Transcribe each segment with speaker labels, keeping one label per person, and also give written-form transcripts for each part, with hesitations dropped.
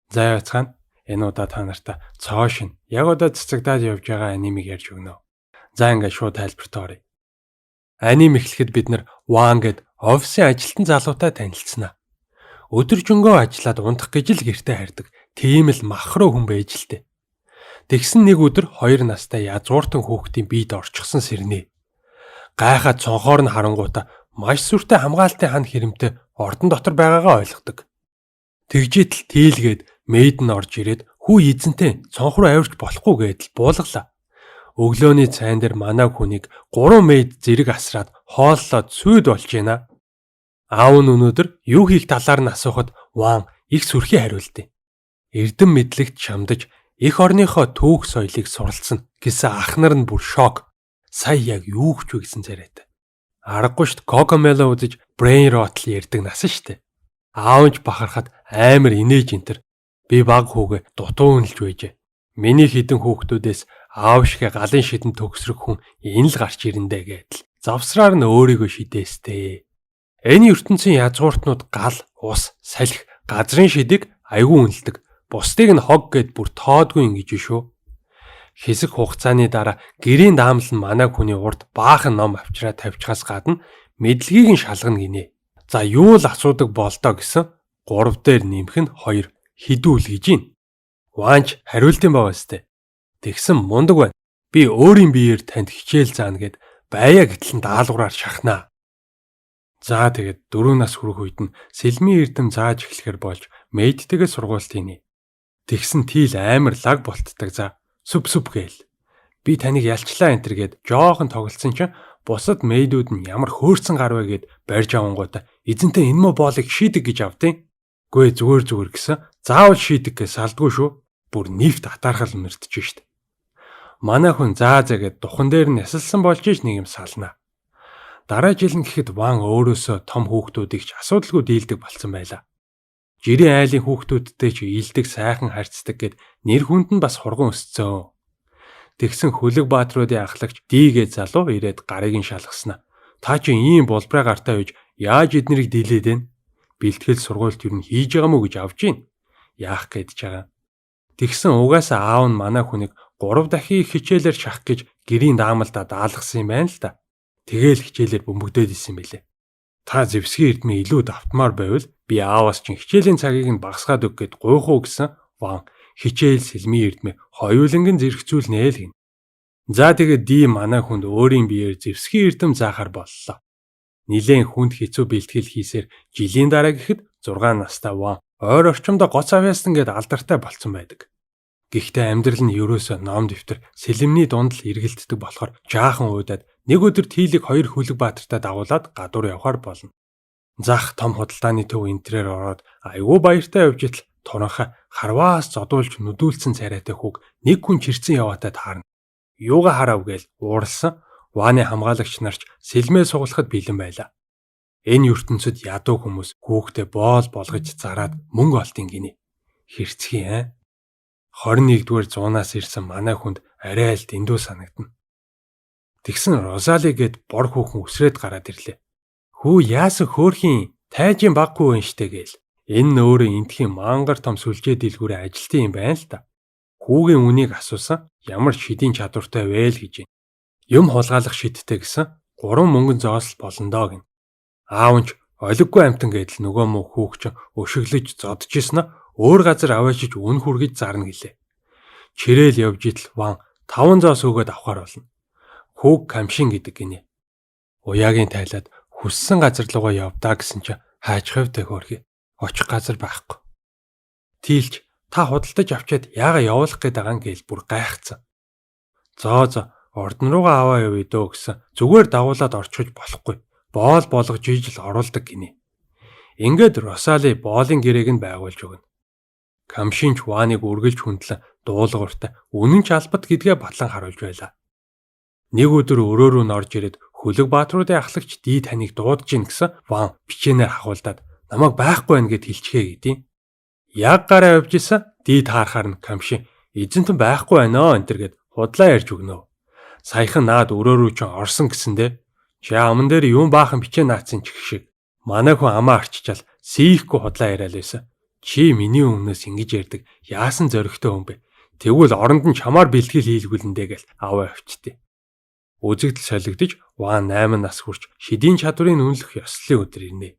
Speaker 1: За яцхан энэ удаа та нартай цоошин яг одоо цэцэгдээд явж байгаа анимыг ярьж өгнө. За ингээд шууд тайлбарт оръё. Аним эхлэхэд бид нар Ван гэд офисын ажилтан залуутай танилцсанаа. Өдөржингөө ажиллаад унтах гэж л гэртээ хардаг. Тийм л махруу хүн байж л дээ. Тэгсэн нэг өдөр 2 настай язгууртан хүүхдийн биед орчихсон сэрнэ. Гайхаад цонхоор нь харангуйта маш сүртэй хамгаалтын хан хэрэмтэй ордон дотор байгаагаа ойлгодог. Тэгжээтэл тийлгээд мэйд нь орж ирээд хүү эзэнтэй цонх руу авирч болохгүй гэдэл буулгалаа. Өглөөний цайн дээр манай хүнийг 3 мэйд зэрэг асраад хооллоод сүйд болж байна. Аав нь өнөөдөр юу хийх талаар нь асуухад Ван их сүрхий хариулдیں۔ Эрдэм мэдлэгт шамдаж эх орныхоо түүх соёлыг суралцсан гэсэн ах нар нь бүр шок. Сая яг юу гэж вэ гэсэн царайтай. Аргагүй шít Кокомело үзэж brain rot ярьдаг нас штэ. Аавч бахархад амар инээж энтер. Би баг хүүгээ дутуу үнэлж байжээ. Миний хідэн хүүхдүүдээс аав шигэ галын шидэн төгсрөх хүн энэ л гарч ирэндэ гэдэл. Завсраар нь өөрийгөө шидээстэй. Энэ ертөнцийн язгууртнууд гал, ус, салхи, газрын шидийг айгүй үнэлдэг. Бусдыг нь хог гэд бүр тоодгүй ингэж шүү. Хэсэг хугацааны дараа гэрийн даамл нь манай хүний урд баахан ном авчраа тавьчихаас гадна мэдлэгийг нь шалгана гинэ. За юу л асуудаг болдоо гэсэн 3 дээр нэмэх нь 2 хідүүл гэж юм. Ванч хариултын байгаа сте. Тэгсэн мундаг байна. Би өөрийн биеэр танд хичээл заана гэд байя гэтлэн даалгавраар шахнаа. За тэгээд 4 нас хүрэх үед нь сэлмийн эрдэм зааж эхлэхэр болж мэйдтэйгээ сургуульдийнэ. Тэгсэн тийл амар лаг болтдаг за сүп гээл. Би таныг ялчлаа энтер гэд жоохон тоглолцсон чинь бусад мэйдүүд нь ямар хөөрцөн гар вэ гэд барьж авангуудаа эзэнтэй энэ мө боолыг шийдэг гэж авдیں۔ Гүй зүгээр гэсэн заавал шийдэг гэж салдгүй шүү. Бүр нийфт атаархал мэрдэж шít. Манай хүн заа гэд духан дээр нь ясалсан болж иж нэг юм сална. Дараа жил нь гэхэд Ван өөрөөсөө том хүүхдүүдийг ч асуудалгүй дийлдэг болсон байлаа. Жирийн айлын хүүхдүүдтэй ч ийдэг сайхан харьцдаг гэд нэр хүнд нь бас хурган өсцөө. Тэгсэн Хөлөг баатруудын ахлагч Дийгээ залуу ирээд гарыг нь шалгаснаа. Та чи ийм болбраа гартаа үйж яаж эднэрийг дийлээд байна? Бэлтгэл сургуульд юу хийж байгаа мó гэж авж гин. Яах гэж байгаа. Тэгсэн угаасаа аав нь манай хүнийг 3 дахин их хичээлээр шахах гэж гэрийн даамалдаа даалгасан юм байна л да. Тэгээл хичээлээр бөмбөгдөөд исэн бэлээ. Та зэвсгийн эрдмээ илүү давтмаар байвал би ааваас чинь хичээлийн цагийг нь багасгаад өг гэд гуйхуу гэсэн Ван хичээл сэлмийн эрдмээ хоёулангийн зэрэгцүүлнэ л гин. За тэгээд Ди манай хүнд өөрийн биеэр зэвсгийн эрдэм заахаар боллоо. Нилээн хүнд хэцүү бэлтгэл хийсээр жилийн дараа гэхэд 6 настай Ван ойр орчимдоо гоц авьяасан гэд алдартай болцсон байдаг. Гэхдээ амьдрал нь ерөөсөө ном дэвтэр сэлэмний дунд л эргэлддэг болохоор жаахан уйдаад нэг өдөр Тийлэг 2 Хөлөг баатартай дагуулад гадуур явхаар болно. Зах том худалдааны төв энтрээр ороод айгүй баяртай явж итл туранхай харваас зодуулж нүдүүлсэн царайтай хүүг нэг хүн чирцэн яваатад харна. Юугаа харав гээл ууралсан Ваны хамгаалагч нарч сэлмээ сугалахад бэлэн байлаа. Энэ ертөнцид ядуу хүмүүс хүүхдээ боол болгож зараад мөнгө олтын гинэ. Хэрцгий 21-р зуунаас ирсэн манай хүнд арай л дэндүү санагдана. Тэгсэн Розали гэд бор хүүхэн өсрээд гараад ирлээ. Хүү яасан хөөрхийн тайжийн баггүй вэ штэ гээл. Энэ өөрөө энтхийн мангар том сүлжээ дэлгүүрээ ажилтсан юм байна л да. Хүүгийн үнийг асуусан ямар шидийн чадвартай вэ л гэж юм. Юм хулгайлах шидтэй гэсэн 3 мөнгөн зоос болно доо гин. Аав нь олиггүй амтан гэдэл нөгөө муу хүүхч өшөглөж зодж ийснэ өөр газар аваачиж үн хүргэж зарна гэлээ. Чирээл явж итл Ван 5 зоос өгөөд авахар болно. Хүүг камшин гэдэг гинэ. Уяагийн тайлаад хүссэн газар руугаа явдаа гэсэн чинь хайж хавьтай хөөрхий. Очих газар байхгүй. Тийлч та худалдаж авчиад яага явуулах гээд байгаа юм гээл бүр гайхацсан. Зоо ордон руугаа аваа явъя дөө гэсэн зүгээр дагуулад орчиж болохгүй. Боол болгож ижил оруулдаг гинэ. Ингээд Росали боолын гэрээг нь байгуулж өгнө. Камшинч Ваныг үргэлж хүндлэн дуулууртай үнэн ч албат гэдгээ батлан харуулж байлаа. Нэг өдөр өрөөрөө н орж ирээд Хөлөг баатруудын ахлагч Ди таныг дуудаж гин гэсэн Ван бичээнээр хахуулдаад намайг байхгүй байна гэд хэлчихээ гэдیں۔ Яг гараа явж исэн Ди таарахаар нь Камшин эзэнтэн байхгүй байна энтер гэд худлаа ярьж өгнө. Саяхан наад өрөөрөө ч орсон гэсэндээ чи аман дээр юм баахан бичээ наацсан ч гэх шиг манай хүн амаа арчичаал сийхгүй худлаа яриад байсан. Чи миний өмнөөс ингэж ярьдаг яасан зоригтой хүн бэ? Тэгвэл оронд нь чамаар бэлтгэл хийлгүүлэндээ гэл аваа авчтээ. Үзэгдэл солигдож Ван 8 нас хүрч шидийн чадварыг үнэлэх ёслолын өдөр ирнэ.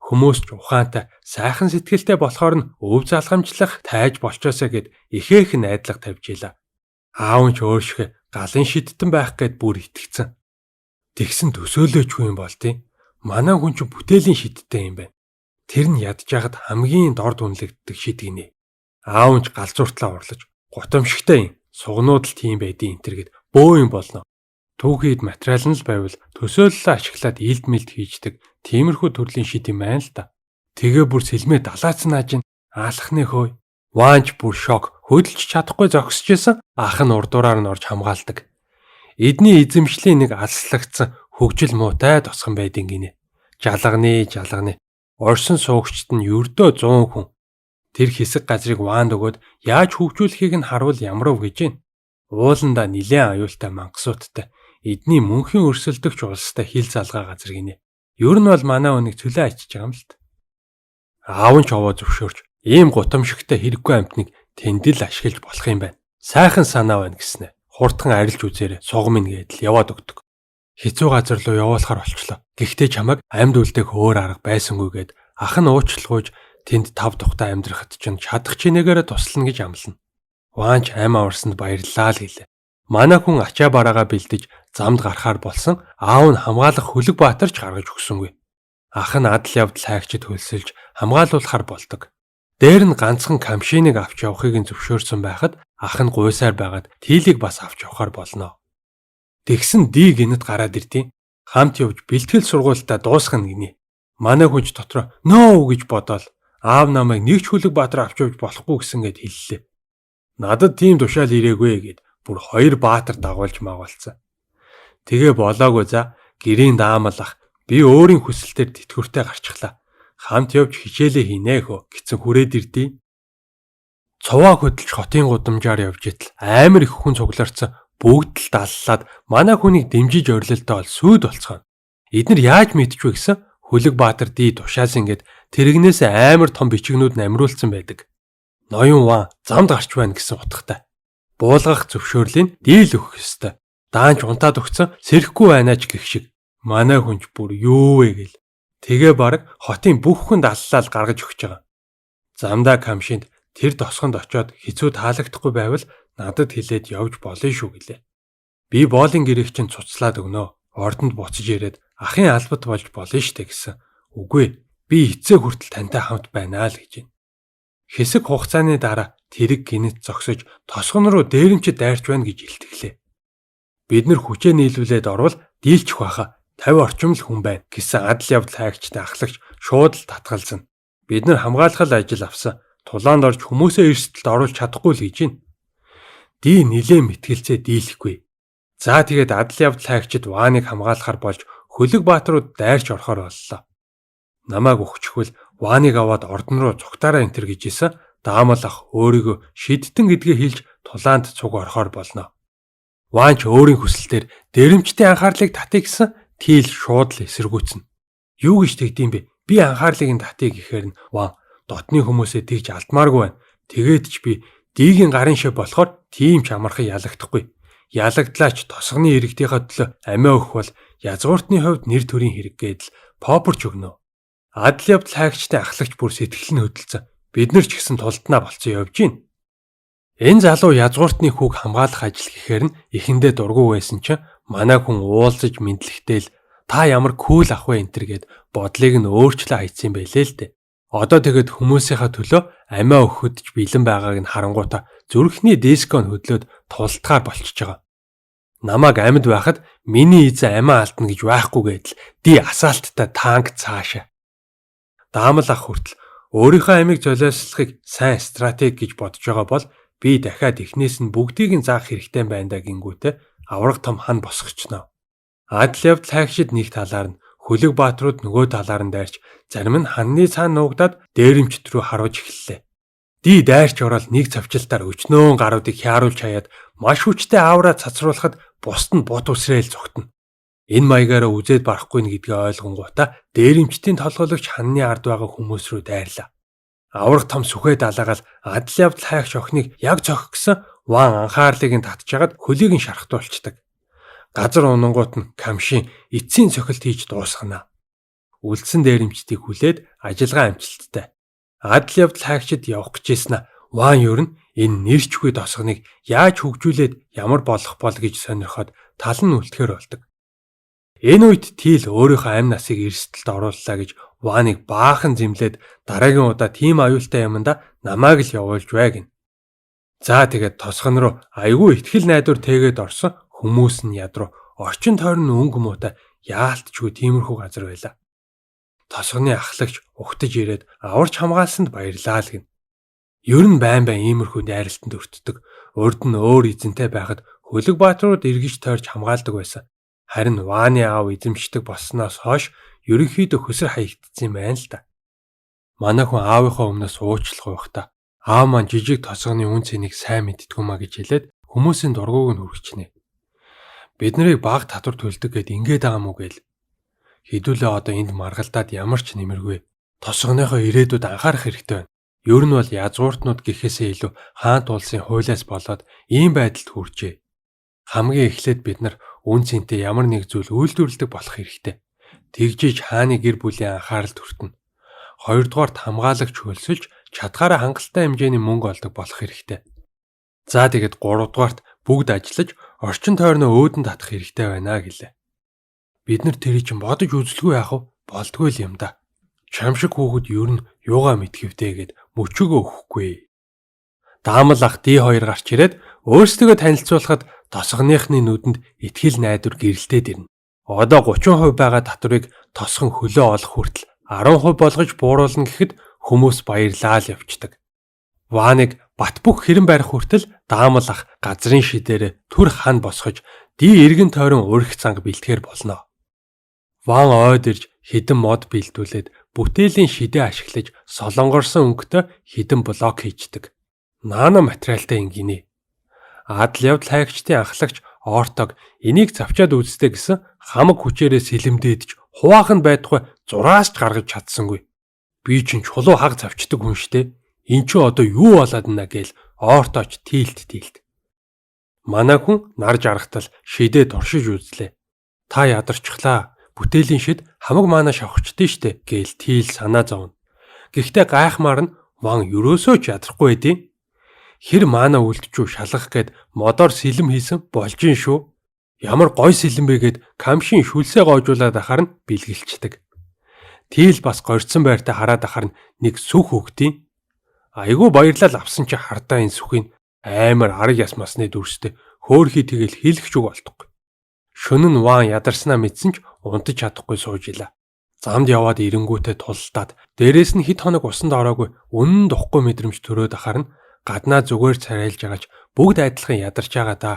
Speaker 1: Хүмүүс ч ухаантай, сайхан сэтгэлтэй болохоор нь өв залгамжлах тайж болчоосоо гэд ихээх найдлага тавьж ийла. Аав нь ч өөршгөө галын шидтэн байх гэд бүр итгэцэн. Тэгсэн төсөөлөөчгүй юм бол тийм. Манай хүн ч бүтээлийн шидтэй юм байна. Тэр нь ядж хахад хамгийн дорд үнэлэгддэг шид гинэ. Аав нь ч галзууртлаа урлаж, гутамшигтай юм. Сугнууд л тийм байдیں۔ Энтэр гэд бөө юм болно. Түүхийд материал нь л байвал төсөөллөө ашиглаад илд мэлд хийждэг тиймэрхүү төрлийн шид юм байна л да. Тэгээ бүр сэлмээ далаацнааж нь аалхны хөөе. Ванч бүр шок, хөдөлж чадахгүй зогсож исэн ах нь урдуураар нь орж хамгаалдаг. Эдний эзэмшлийн нэг алслагдсан хөгжил муутай тосгон байдیں۔ Гинэ. Жалганы. Орсон суугчд нь ердөө 100 хүн. Тэр хэсэг газрыг Ванд өгөөд яаж хөгжүүлэхийг нь харуул ямрав гэж байна. Ууланда нилээн аюултай мангасуудтай. Эдний мөнхийн өрсөлдөгч улстай хил залгаа газар гинэ. Ер нь бол манай өнийг цөлөө ачиж байгаа юм л та. Аав нь ч овоо зөвшөөрч ийм гутамшигтай хэрэггүй амтныг тэнд л ашиглаж болох юм байна. Сайхан санаа байна гэснэ. Хурдхан арилж үзээрэй. Сугам ин гэдэл яваад өгдөг. Хэцүү газар руу явуулахар болчлоо. Гэхдээ чамайг амьд үлдэх өөр арга байсангүй гэд ах нь уучлалгүйж тэнд тав тухтай амьдрахад ч чадах чинээгээр туслана гэж амлана. Ванч ам аварсанд баярлалаа л гэлээ. Манай хүн ачаа бараагаа бэлдэж замд гарахаар болсон аав нь хамгаалах Хөлөг Баатарч гаргаж өгсөнгүй. Ах нь адал явдал хайгчид хөлсөлж хамгаалуулахар болдог. Дээр нь ганцхан камшиныг авч явахыг нь зөвшөөрсөн байхад ах нь гуйсаар байгаад тийлийг бас авч явахаар болно. Тэгсэн ди гинэд гараад иртیں۔ Хамт явж бэлтгэл сургуультаа дуусгах гинэ. Манай хүч дотроо нөө гэж бодоол аав намайг нэг ч Хөлөг Баатар авч явж болохгүй гэсэн гэд хэллээ. Надад тийм тушаал ирээгүй гэд бүр 2 баатар дагуулж магуулсан. Тэгээ болоогүй за гэрийн даамлах би өөрийн хүсэлтээр тэтгэвртэй гарчихлаа. Хамт явж хичээлээ хийнэ хөө гэсэн хүрээд ирдیں۔ Цуваа хөдөлж хотын гудамжаар явж итэл амар их хүн цугларсан бүгд л даллаад манай хүнийг дэмжиж орилолтой бол сүйд болцгоо. Эднэр яаж мэдчихвэ гэсэн Хөлөг Баатар ди тушаасан гэд тэрэгнээс амар том бичигнүүд намруулсан байдаг. Ноён Ван замд гарч байна гэсэн утгатай. Буулгах зөвшөөрлийг дийл өгөх ёстой. Даанч унтаад өгсөн сэрэхгүй байнаач гэх шиг. Манай хүнч бүр юу вэ гэл. Тэгээ баг хотын бүх хүн даллаад гаргаж өгч байгаа. Замдаа камшинд тэр тосгонд очиод хэцүү таалагдахгүй байвал надад хэлээд явж болно шүү гэлээ. Би боолын гэрээг чинь цуцлаад өгнө. Ордонд буцаж ирээд ахын албат болж болно штэ гэсэн. Үгүй би эцээ хүртэл тантай хамт байна л гэж байна. Хэсэг хугацааны дараа тэрэг гинэт зогсож тосгон руу дээрэмчд дайрч байна гэж илтгэлээ. Бид нар хүчээ нийлүүлээд орвол дийлчих байхаа 50 орчим л хүн байна гэсэн адал явдал хайгчтай ахлагч шууд л татгалзана. Бид нар хамгаалах ажил авсан. Тулаанд орж хүмүүсээ эрсдэлд оруулж чадахгүй л гэж байна. Ди нилээн мэтгэлцээ дийлэхгүй. За тэгээд адал явдал хайгчид Ваныг хамгаалахар болж Хөлөг Баатарууд дайрч орохоор боллоо. Намайг өгчихвэл Ваныг аваад ордон руу цугтаараа энтер гэж исэн. Даамлах өөрийгөө шидтэн гэдгээ хэлж тулаанд цуг орохоор болно. Ванч өөрийн хүсэлтээр дээрэмчдийн анхаарлыг татъя гэсэн Тийл шууд л эсэргүүцнэ. Юу гэж тэгдэм бэ? Би анхаарлыг нь татъя гэхээр нь Ван дотны хүмүүсээ тэгж алдмааргүй байна. Тэгээд ч би дигийн гарын шив болохоор тийм ч амархан ялагдахгүй. Ялагдлаач тосгоны иргэдийнхээ төлөө амиа өгөх бол язгууртны хувьд нэр төрийн хэрэг гэдэл попорч өгнө. Адал явдал хайгчтай ахлагч бүр сэтгэл нь хөдөлсөн. Бид нар ч гэсэн тулднаа болцсон явж гин. Энэ залуу язгууртны хүүг хамгаалах ажил гэхээр нь эхэндээ дургу байсан чинь манай хүн уулзаж мэдлэхтэйл та ямар кул ах вэ энтер гэд бодлыг нь өөрчлөө хайцсан байлээ л дээ. Одоо тэгээд хүмүүсийнхаа төлөө амиа өгөхөд ч бэлэн байгааг нь харангуйта зүрхний дискон хөдлөөд тултгаар болчихж байгаа. Намайг амьд байхад миний эзэн амиа алдна гэж байхгүй гэдэл ди асаалттай танк цаашаа. Даамлах хүртэл өөрийнхөө амийг золиослохыг сайн стратеги гэж бодож байгаа бол би дахиад эхнээс нь бүгдийг нь заах хэрэгтэй байна да гингүүтээ авраг том хан босгочноо. Адал явдал хайгчид нэг талаар нь Хөлөг Баатрууд нөгөө талаар нь дайрч зарим нь ханны цаана нуугдаад дээрэмчд рүү харуулж эхэллээ. Ди дайрч ороод нэг цавчилтаар өчнөөн гаруудыг хяаруулж хаяад маш хүчтэй аавраа цацруулахад бусд нь бут усрээл зүгтнэ. Энэ маягаараа үзээд барахгүй нь гэдгээ ойлгонгуудаа дээрэмчдийн толгойлогч ханны ард байгаа хүмүүс рүү дайрлаа. Аврах том сүхэ далаагаал адал явдал хайгч охиныг яг цохигсон Ван анхаарлыг нь татчихагаад хөлийг нь шархтуулцдаг. Газар унангууд нь камшийн эцсийн цохилт хийж дуусгана. Үлдсэн дээрэмчдийг хүлээд ажиллагаа амжилттай. Адал явдал хайгчид явах гэжсэн нь Ван ер нь энэ нэрчгүй тосгоныг яаж хөгжүүлээд ямар болох бол гэж сонирхоод тал нь үлдэхэр болдог. Энэ үед Тил өөрийнхөө амь насыг эрсдэлд орууллаа гэж Ваныг баахан зэмлээд дараагийн удаа тийм аюултай юмда намайг л явуулж бай гин. За тэгээд тосгон руу айгүй ихтгэл найдвар тэгээд орсон хүмүүс нь ядруу орчин тойрон өнгө муутай яалтчгүй тиймэрхүү газар байлаа. Тосгоны ахлагч ухтаж ирээд аварч хамгаалсанд баярлаа л гин. Ер нь байн иймэрхүү найралтанд өртдөг. Урд нь өөр эзэнтэй байхад Хөлөг баатрууд эргэж тойрч хамгаалдаг байсан. Харин Ваны аав эзэмшдэг болсноос хойш ерөнхийдөө хөсөр хаягдсан юм байна л да. Манай хүн аавынхаа өмнөөс уучлах байхдаа аав маань жижиг тосгоны үн цэнийг сайн мэддэггүй маа гэж хэлээд хүмүүсийн дургууг нь хүргэж нэ. Бид нарыг баг татвар төлдөг гэд ингээд байгаа мүү гээл. Хэдүүлээ одоо энд маргалдаад ямар ч нэмэргүй. Тосгоныхоо ирээдүйд анхаарах хэрэгтэй байна. Ер нь бол язгууртнууд гэхээсээ илүү хаант улсын хуулиас болоод ийм байдалд хүрчээ. Хамгийн эхлээд бид нар үн цэнтэй ямар нэг зүйл үйлдвэрлэдэг болох хэрэгтэй. Тэгжиж хааны гэр бүлийн анхаарал төртнө. Хоёрдугаарт хамгаалагч хөлсөлж чадхаараа хангалттай хэмжээний мөнгө олдог болох хэрэгтэй. За тэгэд гуравдугаарт бүгд ажиллаж орчин тойрноо өөдөн татах хэрэгтэй байна гэлээ. Бид нар тэрийг чинь бодож үзэлгүй яах вэ? Болдгүй л юм да. Чамшиг хүүхэд ер нь юугаа мэдхэвдээ гэд мөчөөгөө өгөхгүй. Даамал ах D2 гарч ирээд өөрсдөө танилцуулахад тосгоныхны нүдэнд итгэл найдвар гэрэлтээд ирнэ. Одоо 30% байгаа татварыг тосгон хөлөө олох хүртэл 10% болгож бууруулна гэхэд хүмүүс баярлаа л явцдаг. Ваныг бат бөх хэрэн барих хүртэл даамал ах газрын шидээрээ түр хан босгож эргэн тойрон урих цанг бэлтгэхэр болно. Ван ойд ирж хідэн мод бэлдүүлээд бүтээлийн шидээ ашиглаж солонгорсон өнгөтэй хідэн блок хийждэг. Нано материалтай ингэнэ. Адал явдал хайгчдын анхлагч Ортог энийг завчаад үзтээ гэсэн хамаг хүчээрээ сэлэмдээдж хуваахан байдгүй зураас ч гаргаж чадсангүй. Би чинь чулуу хаг завчдаг хүн штэ. Эн чи одоо юу болоод нэ гээл Ортооч тийлт. Манай хүн нарж аргатал шидээ туршиж үзлээ. Та ядарчихлаа. Бүтээлийн шид хамаг маана шавхчдээ штэ гээл Тил санаа зовно. Гэхдээ гайхмаар нь Ван ерөөсөө ч ядрахгүй байдیں۔ Хэр маана үлдчихв шалгах гээд модоор сэлэм хийсэн болжин шүү. Ямар гой сэлэм бэ гээд камшийн шүлсээ гоожуулаад ахаар нь бэлгэлцдэг. Тил бас горьцсон байртай хараад ахаар нь нэг сүх хөгтийн. Айгуу баярлал авсан чи хардаа энэ сүхийг амар арга ясмасны дүрстэй хөөхий тэгэл хийлгэж үг болтуггүй. Шөнө нь Ван ядарснаа мэдсэн ч унтаж чадахгүй сууж илаа. Замд яваад ирэнгүүтээ тултаад дээрээс нь хэд хоног усанд ороогүй үнэн духгүй мэдрэмж төрөөд ахаар нь гаднаа зүгээр царайлж байгаач бүгд адилхан ядарч байгаа да.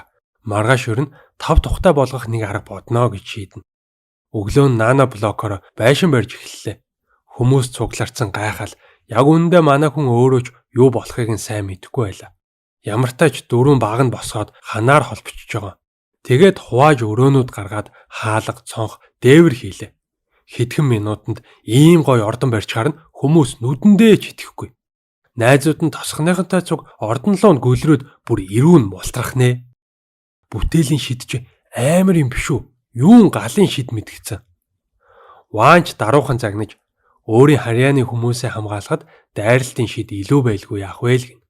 Speaker 1: Маргааш өрн 5 тухтай болгох нэг арга бодноо гэж шийднэ. Өглөө нь нано блокоор байшин барьж эхэллээ. Хүмүүс цугларцсан гайхал яг үүндээ манай хүн өөрөө ч юу болохыг нь сайн мэдэхгүй байлаа. Ямартай ч дөрвөн баг нь босоод ханаар холбочж байгаа. Тэгээд хувааж өрөөнүүд гаргаад хаалга, цонх, дээвэр хийлээ. Хэдхэн минутанд ийм гой ордон барьчаар нь хүмүүс нүдэндээ ч итгэхгүй. Найзууд нь тосгоныхонтой цуг ордон луунд гөлрөөд бүр ирүүн мултрах нэ. Бүтээлийн шид чи амар юм биш үү? Юун галын шид мэдгэцэн. Ванч даруухан загнаж өөрийн харьяаны хүмүүсээ хамгаалахад дайралтын шид илүү байлгүй яах вэ л гин.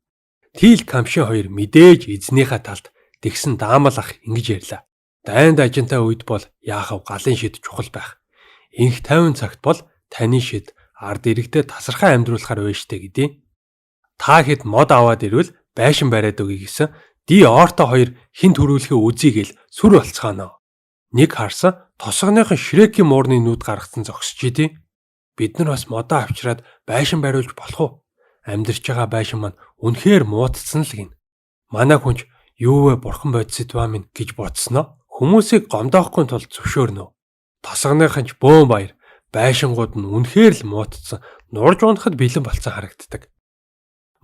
Speaker 1: Тил камшин хоёр мэдээж эзнийхээ талд тэгсэн даамал ах ингэж ярьлаа. Дайнд ажинтай үед бол яахав галын шид чухал байх. Инх 50 цагт бол таны шид ард иргэдэд тасархаа амьдруулахаар байна штэ гэдээ. Та хэд мод аваад ирвэл байшин бариад өгье гэсэн Орто хоёр хин төрүүлэхээ үзье гэл сүр болцгаанаа. Нэг харсан тосгоныхон Шреки муурны нүд гаргацсан зогсож идэ. Бид нар бас модоо авчираад байшин бариулж болох уу? Амьдарч байгаа байшин маань үнэхээр муудсан л гин. Манай хүнч юу вэ бурхан бодисд ба минь гэж бодсноо. Хүмүүсийг гомдоохгүй тулд зөвшөөрнө. Тосгоныхон ч бөөн баяр. Байшингууд нь үнэхээр л муудсан. Нурж унахад бэлэн болцсон харагддаг.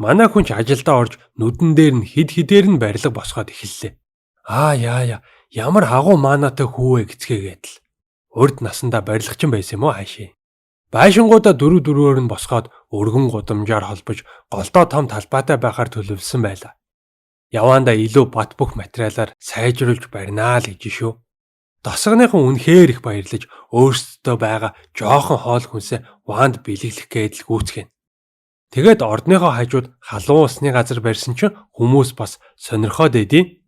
Speaker 1: Манай хүн ч ажилдаа орж нүдэн дээр нь хидээр нь барилга босгоод эхэллээ. Ямар агуу маанатай хүүвэ гэцгээгээд л. Урд насандаа барилгачин байсан юм уу хаашаа. Байшингуудаа дөрөөр нь босгоод өргөн гудамжаар холбож голдоо том талбайтай байхаар төлөвлөсөн байлаа. Яваандаа илүү бат бөх материалаар сайжруулж баринаа л гэж шүү. Тосгоныхон үнэхээр их баярлаж өөрсдөө байгаа жоохон хоол хүнсээ Ваанд бэлэглэх гээд л гүйцгэн. Тэгээд ордныхоо хажууд халуун усны газар барьсан чинь хүмүүс бас сонирхоод эдийн.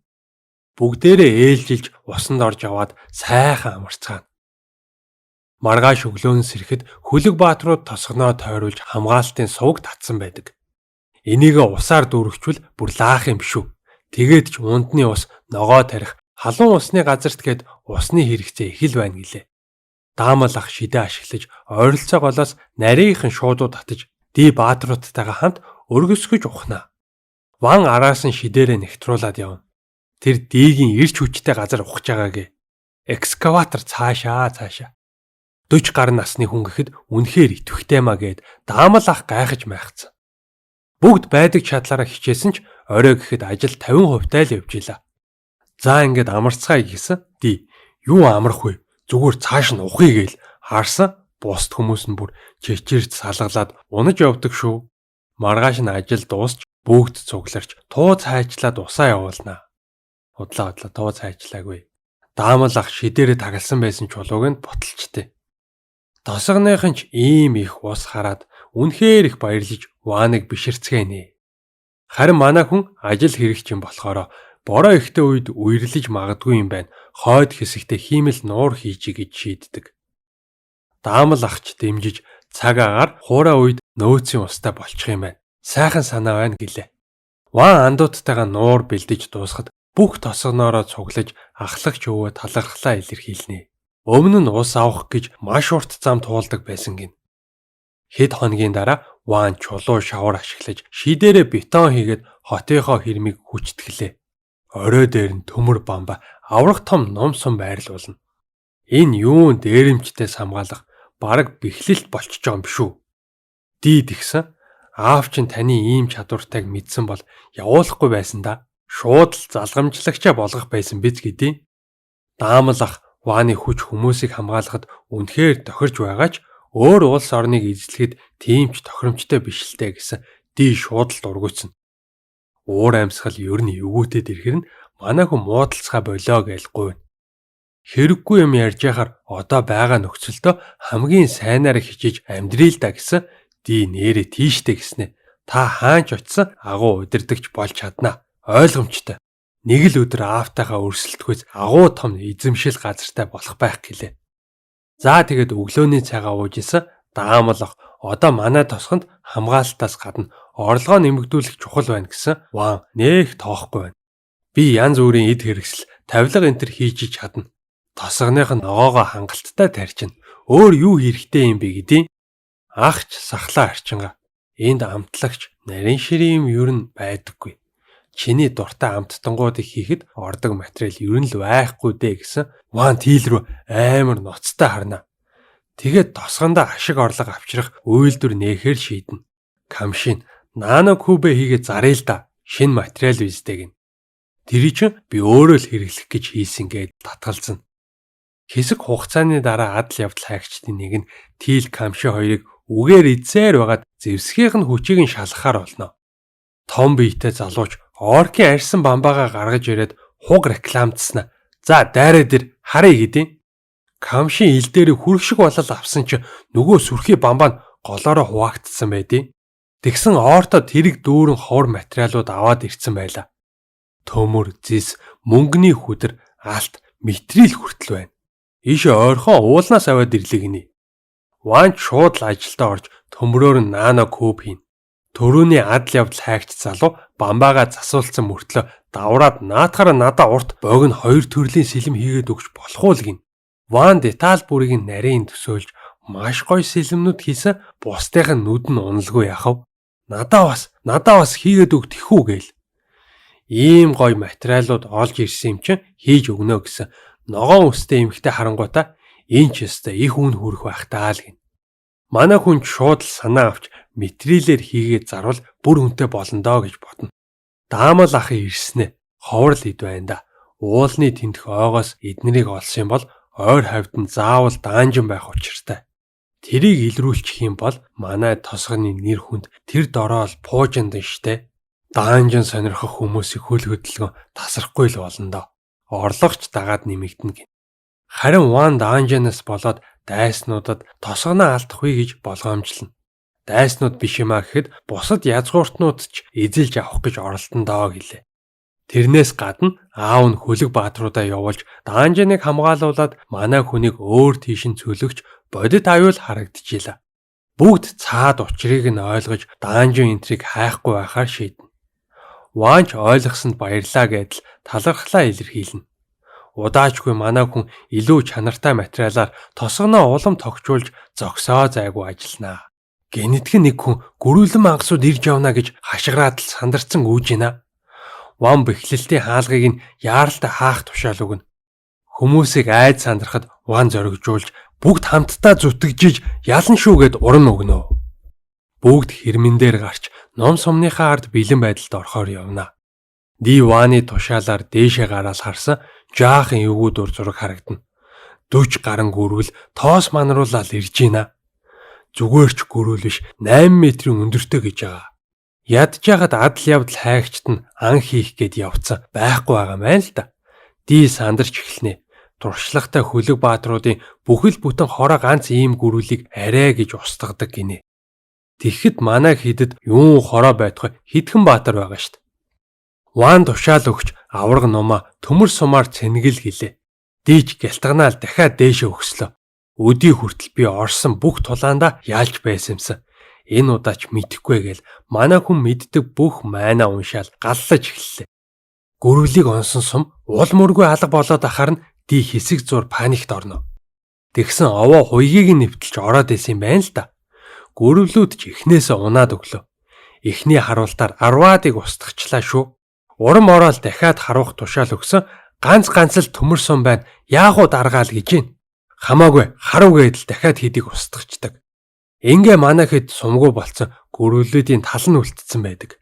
Speaker 1: Бүгдээрээ ээлжилж усанд орж аваад сайхан амарцгаана. Маргааш өглөөнөөс ирэхэд Хүлэг баатрууд тосгоноо тойруулж хамгаалтын сувг татсан байдаг. Энийг усаар дүүргчвэл бүр лаах юм шүү. Тэгээд ч ундны ус ногоо тарих халуун усны газарт гээд усны хэрэгцээ их л байна гэлээ. Даамал ах шидэ ашиглаж ойролцоо голоос нарийнхан шуудууд татаж Ди баатруудтайгаа хамт өргөсгөж ухнаа. Ван араас нь шидээрээ нэгтруулаад явна. Тэр Дигийн ирч хүчтэй газар ухаж байгаагээ. Экскаватор цаашаа. 40 гар насны хүн гэхэд үнэхээр итвэхтэй маа гээд даамал ах гайхаж майхсан. Бүгд байдаг чадлаараа хичээсэн ч орой гэхэд ажил 50% л явж илаа. За ингээд амарцгаая гэсэн. Ди юу амрах вэ? Зүгээр цааш нь ухъя гээл харсан. Бусд хүмүүс нь бүр чичирч салгалаад унаж явдаг шүү. Маргааш нь ажил дуусч бүгд цугларч туу цайчлаад усаа явуулнаа. Удлаа туу цайчлаагүй. Даамал ах шидээрээ тагалсан байсан чулууг нь боталчтэй. Тосгоныхон ч ийм их ус хараад үнэхээр их баярлаж Вааныг биширцгээнэ. Харин манай хүн ажил хэрэгч юм болохоор бороо ихтэй үед үерлэж магадгүй юм байна. Хойд хэсэгтээ хиймэл нуур хийжий гэж шийддэг. Даамал ахч дэмжиж цаг агаар хуурай үед нөөцийн устай болчих юм байна. Сайхан санаа байна гэлээ. Ваан андууттайгаа нуур бэлдэж дуусахад бүх тосгоноороо цуглаж ахлагч өвөө талархлаа илэрхийлнэ. Өмнө нь ус авах гэж маш урт зам туулдаг байсан гин. Хэд хоногийн дараа Ваан чулуу шавар ашиглаж шидээрээ бетон хийгээд хотынхоо хэрмийг хүчтгэлээ. Орой дээр нь төмөр бамба аврах том ном сум байрлуулна. Энэ юун дээрэмчтээс хамгаалах бараг бэхлэлт болчихж байгаа юм биш үү? Дид гисэн. Аав чинь таны ийм чадвартайг мэдсэн бол явуулахгүй байсан да. Шууд л залгамжлагчаа болгох байсан биз гэдээ. Даамал ах Вааны хүч хүмүүсийг хамгаалахад үнэхээр тохирж байгаа ч өөр улс орныг эзлэхэд тийм ч тохиромжтой биш л дээ гэсэн Ди шууд л дургуйцсан. Уур амьсгал ер нь эвгүүтэд ирэхэр нь манай хүн муудалцгаа болоо гэж гуйна. Хэрэггүй юм ярьж яхаар одоо байгаа нөхцөлдөө хамгийн сайнаар хичээж амьдрий л да гэсэн Ди нэрээ тийштэй гэснэ. Та хаанч очисон агуу удирдахч болж чаднаа. Ойлгомжтой. Нэг л өдөр аавтайгаа өрсөлдөхөөс агуу том эзэмшил газартай болох байх гэлээ. За тэгээд өглөөний цагаа ууж исэн Даамал ах одоо манай тосгонд хамгаалтаас гадна орлогоо нэмэгдүүлэх чухал байна гэсэн Ваан нэх тоохгүй байна. Би янз бүрийн эд хэрэгсэл тавилга энтер хийж чадна. Тосгоных нь ногоогоо хангалттай тарьчихна. Өөр юу хэрэгтэй юм бэ гэдیں۔ Ахч сахлаа арчингаа. Энд амтлагч нарийн ширийн юм ер нь байдаггүй. Чиний дуртай амттангуудыг хийхэд ордог материал ер нь л байхгүй дээ гэсэн Ваан Тил рүү амар ноцтой харна. Тэгээд тосгондоо ашиг орлого авчрах үйлдвэр нээхээр шийднэ. Камшин нано кубе хийгээд заръя л да. Шинэ материал үздэй гин. Тэр чинь би өөрөө л хэрэглэх гэж хийсэн гээд татгалзана. Хэсэг хугацааны дараа адал явдал хайгчдын нэг нь Тил Камши хоёрыг үгээр эзээр байгаад зэвсгийнх нь хүчийг нь шалгахаар болно. Том биетэй залууч оркийн арьсан бамбаагаа гаргаж ирээд хуг рекламдсна. За дайраа дээр харъя гэдیں۔ Камшин ил дээр хүрхшиг болол авсан ч нөгөө сүрхий бамбаа нь голоороо хуваагдсан байдیں۔ Тэгсэн оортоо тэрэг дүүрэн ховор материалууд аваад ирсэн байла. Төмөр, зис, мөнгөний хүдэр, алт, материал хүртэл байна. Ийш ойрхон уулнаас аваад ирлээ гинэ. Ваан шууд л ажилдаа орж төмрөөр нь нано куб хийн. Төрөний адал явдал хайгч залуу бамбаагаа засуулсан мөртлөө давраад наатахаараа надаа урт бог нь 2 төрлийн сэлэм хийгээд өгч болох уу л гин. Ваан деталь бүрийг нь нарийн төсөөлж маш гоё сэлэмнүүд хийсэн бусдынх нь нүд нь уналгүй яхав. Надаа бас хийгээд өг тэхүү гээл. Ийм гоё материалууд олж ирсэн юм чинь хийж өгнө гэсэн ногоон үстэй эмхтэй харангуйта энэ ч ёстой их үн хүрэх байх таа л гин. Манай хүн шууд л санаа авч материалээр хийгээд зарвал бүр үнэтэй болно доо гэж бодно. Даамал ахын ирснэ. Ховор л ид байна да. Уулны тентх ойгоос эднэрийг олсон юм бол ойр хавьд нь заавал даанжин байх учиртай. Тэрийг илрүүлчих юм бол манай тосгоны нэр хүнд тэр дороо л пуужиндан штэ. Даанжин сонирхох хүмүүсийг хөл хөдөлгөөн тасрахгүй л болно доо. Орлогч дагаад нэмэгдэнэ гин. Харин Ван даанжинаас болоод дайснуудад тосгоноо алдахгүй гэж болгоомжлно. Дайснууд биш юмаа гэхэд бусад язгууртнууд ч эзэлж авах гэж оролдсон доо гэлээ. Тэрнээс гадна аав нь хөлөг баатруудаа явуулж даанжиныг хамгаалуулад манай хүнийг өөр тийш нь цөлөгч бодит аюул харагдчихлаа. Бүгд цаад учрыг нь ойлгож даанжин энтрийг хайхгүй байхаар шийднэ. Ванч ойлгосонд баярлаа гэдэл талархлаа илэрхийлнэ. Удаачгүй манай хүн илүү чанартай материалаар тосгоноо улам тогтжуулж зогсоо зайгүй ажилланаа. Гэнэтхэн нэг хүн гөрүүлэн мангасууд ирж явна гэж хашгираад л сандарсан үүж гинэ. Ван бэхлэлтийн хаалгыг нь яаралтай хаах тушаал өгнө. Хүмүүсийг айд сандрахад Ван зоригжуулж бүгд хамтдаа зүтгэжиж ялан шүүгээд уран өгнө. Бүгд хэрмэн дээр гарч ном сумныхаа ард бэлэн байдалд орохоор явна. Ди Ваны тушаалаар дээшээ гараад харсан жаахан эвгүй дур зураг харагдана. 40 гарan гөрүүл тоос манруулаад ирж гинэ. Зүгээр ч гөрүүл биш 8 метрийн өндөртэй гэж байгаа. Ядж яхад адал явдал хайгчт нь ан хийх гээд явцсан байхгүй байгаа мэн л да. Ди сандарч эхэлнэ. Туршлагатай хөлөг баатруудын бүхэл бүтэн хороо ганц ийм гөрүүлийг арай гэж устгадаг гинэ. Тэгэхэд манай хидэд юун хороо байтугай хитгэн баатар байгаа штт. Ван тушаал өгч авраг нумаа төмөр сумаар цэнгэл гэлээ. Дийж гялтганаал дахиад дээшээ өгслөө. Өдий хүртэл би орсон бүх тулаанда яалж байсан юмсан. Энэ удаач мэдэхгүй гээл манай хүн мэддэг бүх майнаа уншаал галлаж эхэллээ. Гөрүүлийг онсон сум уул мөргүй алга болоод ахаар нь ди хэсэг зур паникт орно. Тэгсэн овоо хуйгийг нь нэвтэлж ороод исэн юм байна л да. Гөрөвлүүд ч эхнээсээ унаад өглөө. Эхний харуултаар арваадыг устгахчлаа шүү. Урам ороод дахиад харуулах тушаал өгсөн ганц л төмөр сум байна. Яагуу даргаал гэж юм. Хамаагүй харав гэдэл дахиад хидийг устгахчдаг. Ингээ манай хэд сумгуу болцсон гөрөвлүүдийн тал нь үлдсэн байдаг.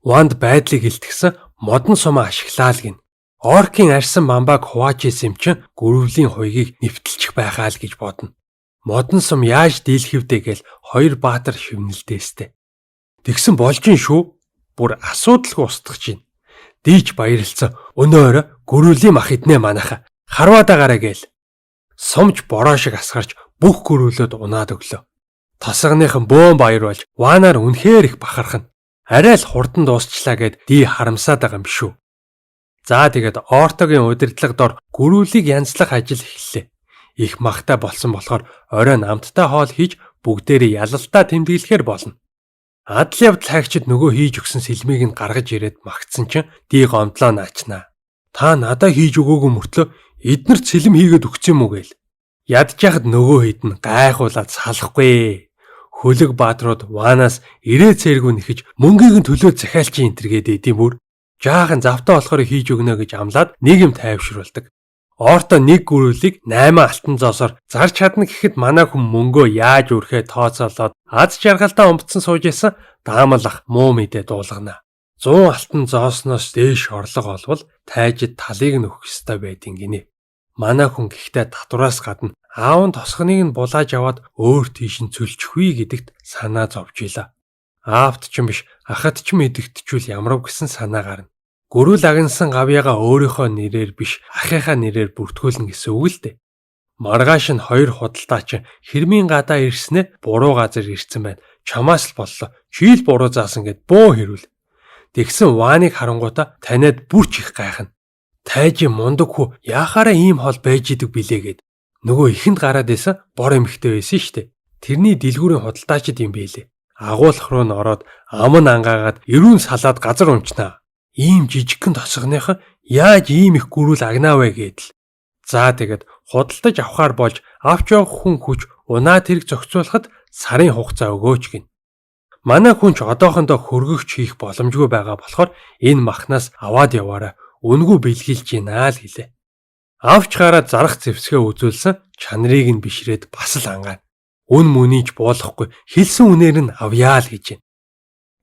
Speaker 1: Ванд байдлыг илтгэсэн модон сумаа ашиглаал гин. Оркийн арьсан бамбааг хувааж исэн юм чин гөрөвлийн хуйгийг нэвтэлчих байхаа л гэж бодно. Модон сум яаж дийлхэвдэ гээл хоёр баатар шивнэлдээстэй. Тэгсэн болж ин шүү. Бүр асуудалгүй устгах чинь. Дийч баярлцсан өнөөрө гөрөвлийн мах иднэ манайха. Харваадагараа гээл. Сумж бороо шиг асгарч бүх гөрөвлөд унаад өглөө. Тосгоныхан бөөн баяр болж Ванаар үнэхээр их бахархна. Арай л хурдан дуусчлаа гэд ди харамсаад байгаа юм шүү. За тэгээд Ортогийн удирдлага дор гөрүүлийг янзлах ажил эхэллээ. Их махтай болсон болохоор оройн амттай хоол хийж бүгдээрээ ялалтаа тэмдэглэхээр болно. Адал явдал хайгчид нөгөө хийж өгсөн сэлмийг нь гаргаж ирээд магтсан чинь ди гомдлоо наачнаа. Та надаа хийж өгөөгүй мөртлөө эднэр цэлэм хийгээд өгсөн юм уу гээл. Ядж яхад нөгөө хэд нь гайхуулаад салахгүй. Хөлөг баатрууд Ванаас ирээ цэргүү нэхэж мөнгийг нь төлөө захиалчин энтергээд идэм бүр. Жаахан завтаа болохоор хийж өгнө гэж амлаад нэг юм тайвшруулдаг. Орто нэг гөрүүлийг 8 алтан зоосоор зарж чадна гэхэд манай хүн мөнгөө яаж өрхөө тооцоолоод аз жаргалтай өмбцөн сууж исэн даамлах муу мэдээ дуулгана. 100 алтан зоосноос дээш орлого олвол тайжид талыг нь өгөх ёстой байдин гинэ. Манай хүн гэхдээ татвараас гадна аав нь тосгоныг нь булааж аваад өөр тийш нь цөлчихвээ гэдэгт санаа зовж ийла. Аавт ч юм биш ахад ч мэдэгдчихвэл ямрав гэсэн санаа гарна. Гөрүүл агнсан гавьяага өөрийнхөө нэрээр биш ахыхаа нэрээр бүртгүүлнэ гэсэн үг л дээ. Маргааш нь хоёр худалдаач хэрмийн гадаа ирснэ буруу газар ирсэн байна. Чамаас л боллоо. Чи л буруу заасан гэд бөө хэрүүл. Тэгсэн Ваныг харангуйта таниад бүрч их гайхна. Тайжи мундаг хүү яахаараа ийм хол байж идэг билээ гэд. Нөгөө ихэнд гараад исэн бор эмхтэй байсан штэ. Тэрний дэлгүүрийн худалдаачид юм бэлээ. Агуулах руу н ороод ам нь ангаагаад эрүүн салаад газар унчнаа. Ийм жижигхэн тосгоныхон яаж ийм их гөрүүл агнаа вэ гэдэл. За тэгэд худалдаж авахар болж авч явах хүн хүч унаа тэрэг зохицуулахад сарын хугацаа өгөөч гин. Манай хүн ч одоохондоо хөргөгч хийх боломжгүй байгаа болохоор энэ махнаас аваад яваарай. Үнгүй бэлгэлж гинаа л гэлээ. Авч гараад зарах зэвсгээ үзүүлсэн чанарыг нь бишрээд бас л ангаана. Үн мөнийч буулахгүй хэлсэн үнээр нь авъяа л гэж байна.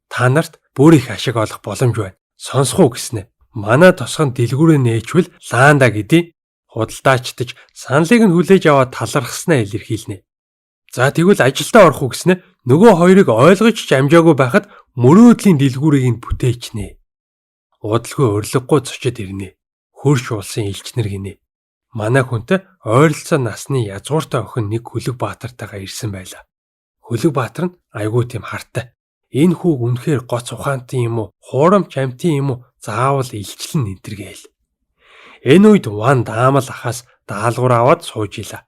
Speaker 1: Та нарт бүр их ашиг олох боломж байна. Сонсох уу гэснэ. Манай тосгон дэлгүүрээ нээчвэл лаанда гэдээ худалдаачдаж саналыг нь хүлээж аваад талархснаа илэрхийлнэ. За тэгвэл ажилдаа орох уу гэснэ нөгөө хоёрыг ойлгож ч амжаагүй байхад мөрөөдлийн дэлгүүрийг нь бүтээчнэ. Удалгүй урилгагүй зочид ирнэ. Хөрш улсын элчнэр гинэ. Манай хүнтэй ойролцоо насны язгууртай охин нэг Хөлөг Баатартайгаа ирсэн байла. Хөлөг Баатар нь айгүй тийм хартай. Энэ хүүг үнэхээр гоц ухаантай юм уу? Хуурамч амтын юм уу? Заавал илчлэн нэнтэргээл. Энэ үед Ван даамал ахаас даалгавар аваад сууж ила.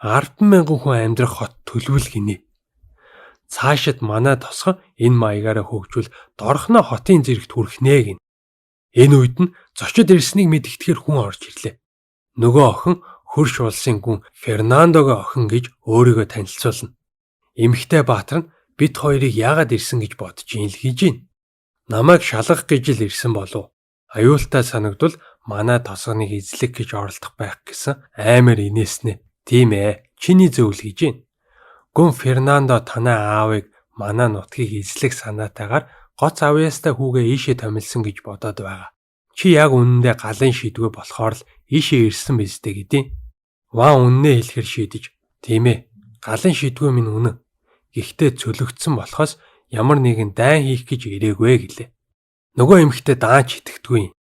Speaker 1: 10,000 хүн амьдрах хот төлөвлөл гинэ. Цаашид манай тосгон энэ маягаараа хөгжүүл дорхноо хотын зэрэгт хүрэх нэ гин. Энэ үед нь зочид ирснийг мэдгэтгэхэр хүн орж ирлээ. Нөгөө охин хөрш улсын гүн Фернандогийн охин гэж өөрийгөө танилцуулна. Эмэгтэй Баатар нь бид хоёрыг яагаад ирсэн гэж бодож ийн л хийж гин. Намайг шалгах гэж л ирсэн болов. Аюултай санагдвал манай тосгоныг эзлэх гэж оролдох байх гэсэн аймаар инээснэ. Тийм ээ, чиний зөв л хийж гин. Гүн Фернандо танай аавыг манай нутгийг эзлэх санаатайгаар гоц авьяастай хүүгээ ийшээ томилсон гэж бодоод байгаа. Чи яг үнэндээ галын шийдвэ болохоор л ийшээ ирсэн биз дээ гэдэм. Ван үннээ хэлэхэр шийдэж, тийм ээ, галын шийдвэ минь үнэн. Гэхдээ цөлөгдсөн болохоос ямар нэгэн дайн хийх гэж ирээгүй гэлээ. Нөгөө эмэгтэй даанч итгэдэггүй.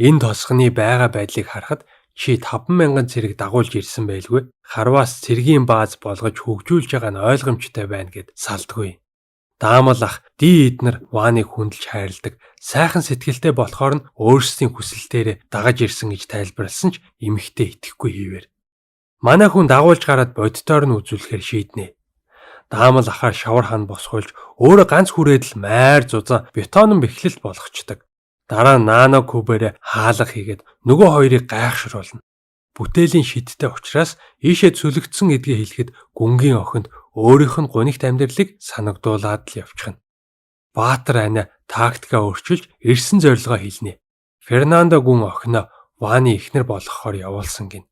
Speaker 1: Энэ тосгоны байгаа байдлыг харахад чи 5,000 цэрэг дагуулж ирсэн байлгүй. Харваас цэргийн бааз болгож хөгжүүлж байгаа нь ойлгомжтой байна гэд салдгүй. Даамал ах ди эднэр Ваныг хүндэлж хайрладаг. Сайхан сэтгэлтэй болохоор нь өөрсдийн хүсэлтээр дагаж ирсэн гэж тайлбарласан ч эмэгтэй итгэхгүй хийвэр. Манай хүн дагуулж гараад боддоор нь үзүүлэхээр шийднэ. Даамал ахаар шавар хан босгуулж өөрөө ганц хүрээд л майр зузаан бетонн бэхлэлт болгочдөг. Дараа нь наано кубээр хаалга хийгээд нөгөө хоёрыг гайхшруулна. Бүтээлийн шидтэй учраас ийшээ цөлөгдсөн гэдгээ хэлэхэд гүнгийн охинд өөрийнх нь гунигт амьдралыг санагдуулаад л явчихна. Баатар ана тактикаа өөрчилж ирсэн зорилгоо хэлнэ. Фернандо гүн охиноо Ваны эхнэр болгохоор явуулсан гин.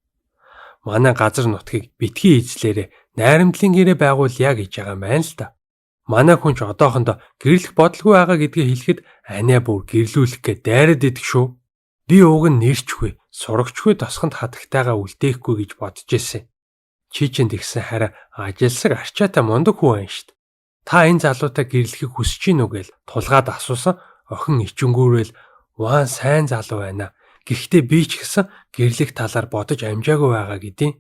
Speaker 1: Манай газар нутгийг битгий эзлээрээ найрамдлын гэрээ байгуулъя гэж байгаа юм байна л да. Манай хүн ч одоохондоо гэрлэх бодлого байгаа гэдгээ хэлэхэд анаа бүр гэрлүүлэх гэ дайраад идэх шүү. Би уг нь нэрчгүй, сурагчгүй тосгонд хатагтайгаа үлдээхгүй гэж бодож ирсэн. Чи чинь тэгсэн хараа ажилсаг арчаатай мундаг хүү байна штт. Та энэ залуутай гэрлэхийг хүсэж гин үү гээл тулгаад асуусан охин ичингүүрэл Ван сайн залуу байна. Гэхдээ би ч гэсэн гэрлэх талаар бодож амжаагүй байгаа гэдэм.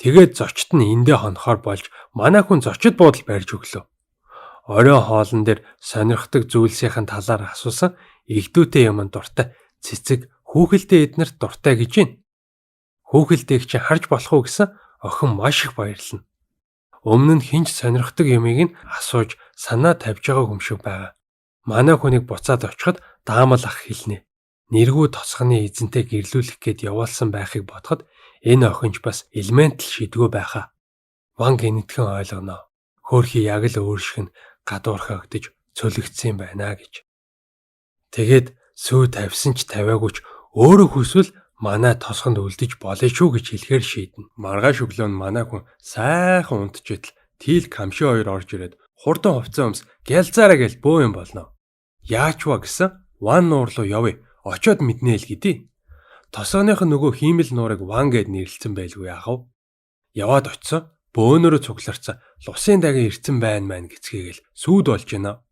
Speaker 1: Тэгээд зочид нь эндээ хонохоор болж манай хүн зочид буудал барьж өглөө. Оройн хоолн дээр сонирхдаг зүйлсийн талаар асуусан игдүүтэй юм дуртай цэцэг хүүхэлдээ эднэрт дуртай гэж байна. Хүүхэлдээг чи харж болох уу гэсэн охин маш их баярлана. Өмнө нь хинч сонирхдаг юмыг нь асууж санаа тавьж байгаа юм шиг байгаа. Манай хүнийг буцаад очиход даамал ах хэлнэ. Нэргүү тосгоны эзэнтэй гэрлүүлэх гээд явуулсан байхыг бодоход энэ охинч бас элементл шийдгөө байхаа. Ван гинэтхэн ойлгоно. Хөөрхий яг л өөрших нь гадуурхагдж цөлөгдсөн байна гэж. Тэгээд сүү тавьсан ч тавиагүйч өөрөө хүсвэл манай тосгонд үлдэж болно шүү гэж хэлэхээр шийднэ. Маргааш өглөө нь манай хүн сайхан унтчихэл Тил Камши хоёр орж ирээд хурдан хувцас өмс гялзаараа гэл бөө юм болно. Яач вэ гэсэн Ван нуур руу явъя. Очоод мэднэ л гэдээ. Тосгоных нөгөө хиймэл нуурыг Ван гэд нэрлэлсэн байлгүй яахав. Яваад очисон бөөнөрө цугларцсан лусын дагын ирцэн байна маань гэцгээгээл сүйд болж байна.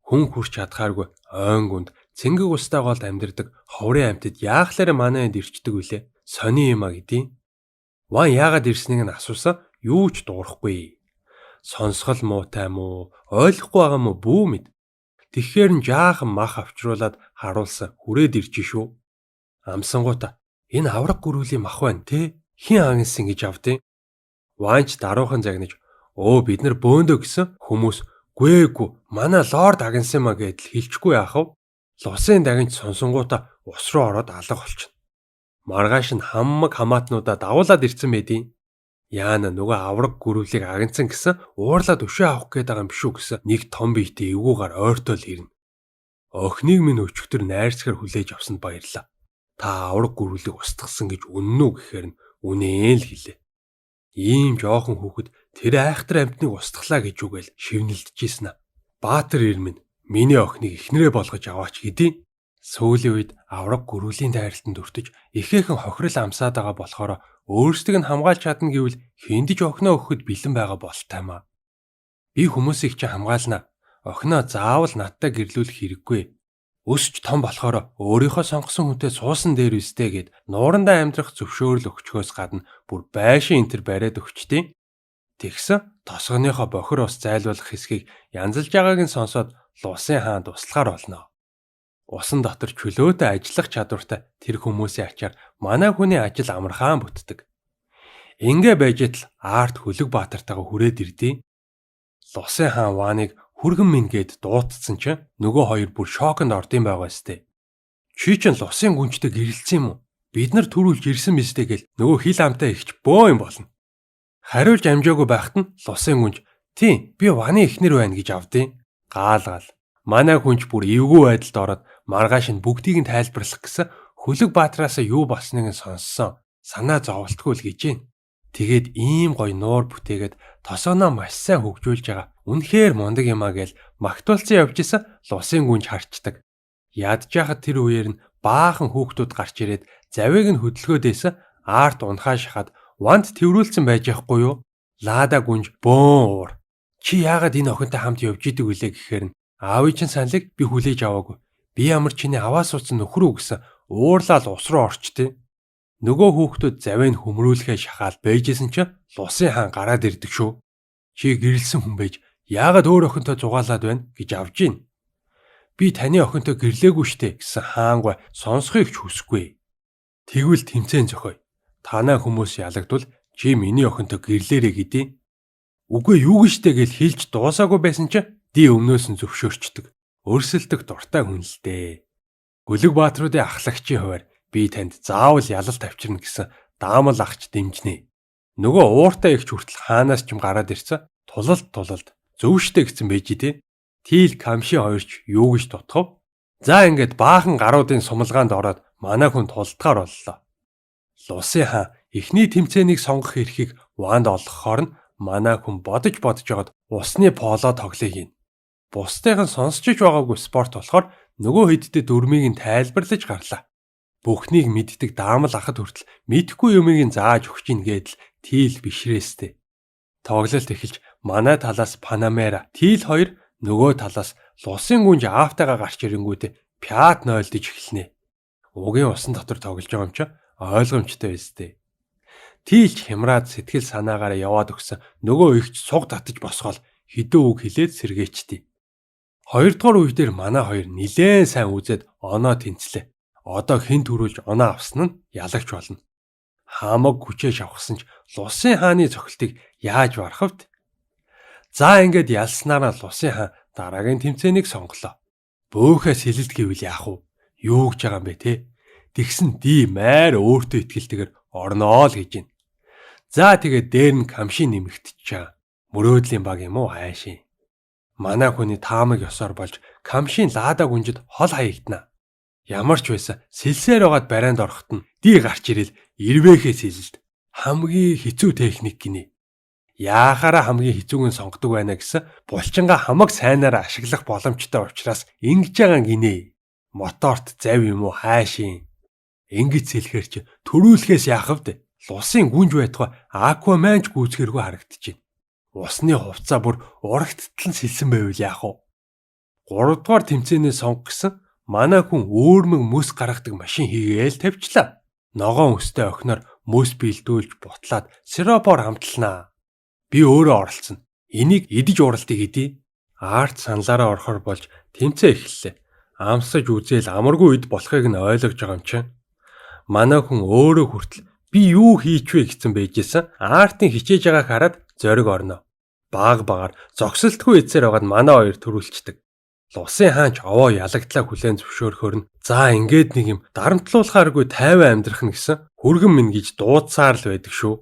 Speaker 1: Хүн хүрч чадхааргүй ойнгонд цэнгэг устайгоолд амьдардаг ховрын амьтад яахлаараа манай энд ирчдэг үлээ. Сони юм а гэдээ. Ван яагаад ирснийг нь асуусан юу ч дуурахгүй. Сонсгол муутай мó ойлгохгүй байгаа мó бүү мэд. Тэгэхээр нь жаахан мах авчруулад харуулсан хүрээд ирж шүү. Амсангуута энэ авраг гөрүүлийн мах байна те. Хин агнсан гэж авдیں۔ Ванч даруухан загнаж бид нар бөөндөө гэсэн хүмүүс гээгүй манай лорд агнсан маа гэдэл хэлчихгүй яахав. Лусын дагинч сонсонгуута ус руу ороод алга болчихно. Маргааш нь хаммаг хамаатнуудаа дагуулад ирсэн байдیں۔ Яана нөгөө авраг гөрүүлийг агнсан гэсэн уурлаад өшөө авах гээд байгаа юм шүү гэсэн нэг том биетэй эвгүүгээр ойртол ирнэ. Охиныг минь өчигдөр найрсгаар хүлээж авсанд баярлаа. Та авраг гөрүүлийг устгасан гэж үнэн үү гэхээр нь үнэн л хэлээ. Ийм жоохон хүүхэд тэр айхтар амьтныг устглаа гэж үгээл шивнэлдэжсэн аа. Баатар ирмэн миний охиныг эхнэрээ болгож аваач гэдیں۔ Сүүлийн үед авраг гөрүүлийн дайралтанд өртөж ихээхэн хохирол амсаад байгаа болохоор өөрсдийг нь хамгаалж чадна гэвэл хиндэж охиноо өгөхөд бэлэн байгаа болтой маа. Би хүмүүсийг чи хамгаална. Охиноо заавал надтай гэрлүүлэх хэрэггүй. Өсч том болохоор өөрийнхөө сонгосон хүнтэй суусан дээр үстэй гэд нуурандаа амьдрах зөвшөөрөл өгчхөөс гадна бүр байшин энтер бариад өгчтیں۔ Тэгсэн тосгоныхоо бохир ус зайлуулах хэсгийг янзалж байгааг нь сонсоод Лусын хаан туслахаар болно. Усан дотор чөлөөтэй ажиллах чадвартай тэр хүмүүсийн ачаар манай хүний ажил амархан бүтдэг. Ингээ байж тал Арт Хөлөг Баатартайгаа хүрээд ирдیں۔ Лусын хаан Ваныг хүргэн минь гээд дуутсан чинь нөгөө хоёр бүр шоконд ордын байгаа сте. Чи чинь Лусын гүнжтэй гэрэлцсэн юм уу? Бид нар төрүүлж ирсэн мэт гэл нөгөө хил амтай ихч бөө юм болно. Хариулж амжаагүй байхад нь Лусын гүнж "Тийм, би Ваны эхнэр байна" гэж авдیں۔ Гаалгал. Манай хүнч бүр эвгүй байдалд ороод маргааш нь бүгдийг нь тайлбарлах гэсэн Хөлөг Баатараас юу болсныг нь сонссон. Санаа зовлтгүй л гэж байна. Тэгээд ийм гоё нуур бүтээгээд тосооноо маш сайн хөгжүүлж байгаа. Үнэхээр мундаг юмаа гээл магтуулсан явж исэн Лусын гүнж харцдаг. Ядж яхад тэр үеэр нь баахан хүүхдүүд гарч ирээд завыг нь хөдөлгөөдөөс Арт унхаа шахаад Ванд тэрвүүлсэн байж яахгүй юу? Лада гүнж бөөн уур. Чи яагаад энэ охинтой хамт явж идэг үлээ гэхээр нь аавын чинь саналыг би хүлээж аваагүй. Би ямар чиний аваа суудсан нөхөр үү гэсэн уурлал ус руу орчтیں۔ Нөгөө хүүхдүүд завыг хөмрүүлэхээ шахаал байжсэн чинь Лусын хаан гараад ирдэг шүү. Чи гэрэлсэн хүн байж яагаад өөр охинтой зугаалаад байна гэж авж гин. Би таны охинтой гэрлээгүй штэ гэсэн хаангаа сонсхийг ч хүсэхгүй. Тэгвэл тэмцээн зохио. Танаа хүмүүс ялагдвал чи миний охинтой гэрлээрэй гэдээ. Үгүй юу гэжтэй гэл хэлж дуусаагүй байсан чинь ди өмнөөс нь зөвшөөрчдөг. Өрсөлдөх дуртай хүн л дээ. Хөлөг Баатруудын ахлагчийн хуваар би танд заавал ялалт авчирна гэсэн даамал ахч дэмжнэ. Нөгөө ууртай ихч хүртэл хаанаас ч юм гараад ирсэн. Тулалд зөв штэ гэсэн байж дээ. Тийл камши хоёрч юу гэж дутгав. За ингээд баахан гаруудын сумалгаанд ороод манай хүн тулдгаар боллоо. Лусын хаан эхний тэмцээнийг сонгох эрхийг Ванд олгохоор нь манай хүн бодож жагаад усны поло тоглоё гин. Бусдыг нь сонсчиж байгаагүй спорт болохоор нөгөө хэдтэй дөрмийг нь тайлбарлаж гарлаа. Бүхнийг мэддэг даамал ахад хүртэл мэдхгүй юмыг нь зааж өгч ийн гэдэл Тийл бишрээстэй. Тоглолт эхэлж манай талаас Панамера, Тийл хоёр нөгөө талаас Лусын гүнж Аавтайгаа гарч ирэнгүүтээ пиат нойлдож эхэлнэ. Угийн усан дотор тоглож байгаа юм чи ойлгомжтой байстэй. Тийлч хямраад сэтгэл санаагаараа яваад өгсөн нөгөө ихч суг татаж босгоол хэдэн үг хэлээд сэргээчдээ. Хоёрдугаар үе дээр манай хоёр нилээн сайн үзээд оноо тэнцлээ. Одоо хэн төрүүлж оноо авсан нь ялагч болно. Хамаг хүчээ шавхсан ч Лусын хааны цохилтыг яаж барахвд? За ингээд ялснараа Лусын хаан дараагийн тэмцээнийг сонголоо. Бөөхөө сэлэлт гэвэл яах вэ? Юу гэж байгаа юм бэ те? Тэгсэн ди майр өөртөө итгэлтэйгээр орноо л гэж байна. За тэгээд дээр нь камшин нэмэгдчихэе. Мөрөөдлийн баг юм уу хайшин. Манай хүний таамаг ёсоор болж камшин Лада гүнжид хол хаягдана. Ямар ч байсан сэлсээр байгаад барайнд ороход нь ди гарч ирэл ирвэхээ сэлэлт. Хамгийн хэцүү техник гинэ. Яахаараа хамгийн хэцүүг нь сонгодог байна гэсэн булчингаа хамаг сайнаар ашиглах боломжтой учраас ингэж байгаа гинэ. Моторт зав юм уу хайшин. Ингэж сэлэхэр чи төрүүлэхээс яахавд? Лусын гүнж байтугай Акваменч гүйцгэргүй харагдчихэв. Усны хувцаа бүр урагттал нь сэлсэн байвал яах вэ? 3 дугаар тэмцээнээ сонгох гэсэн манай хүн өөрмөг мөс гаргадаг машин хийгээл тавьчлаа. Ногоон өстэй охиноор мөс бэлдүүлж бутлаад сиропоор хамтланаа. Би өөрөө оролцсон. Энийг идэж уралдыг хэдий. Арт саналаараа орохоор болж тэмцээ эхэллээ. Амсаж үзээл амаргүй үед болохыг нь ойлгож байгаа юм чинь. Манай хүн өөрөө хүртэл би юу хийчвэ гэсэн байжсэн. Артын хичээж байгааг хараад зориг орно. Баг-багаар зогсолтгүй эцээр байгаад манай хоёр төрүүлчихдэг. Лусын хаанч овоо ялагдлаа хүлээн зөвшөөрөхөр нь за ингээд нэг юм дарамтлуулахааргүй тайван амьдрах нь гэсэн хүргэн минь гэж дуудсаар л байдаг шүү.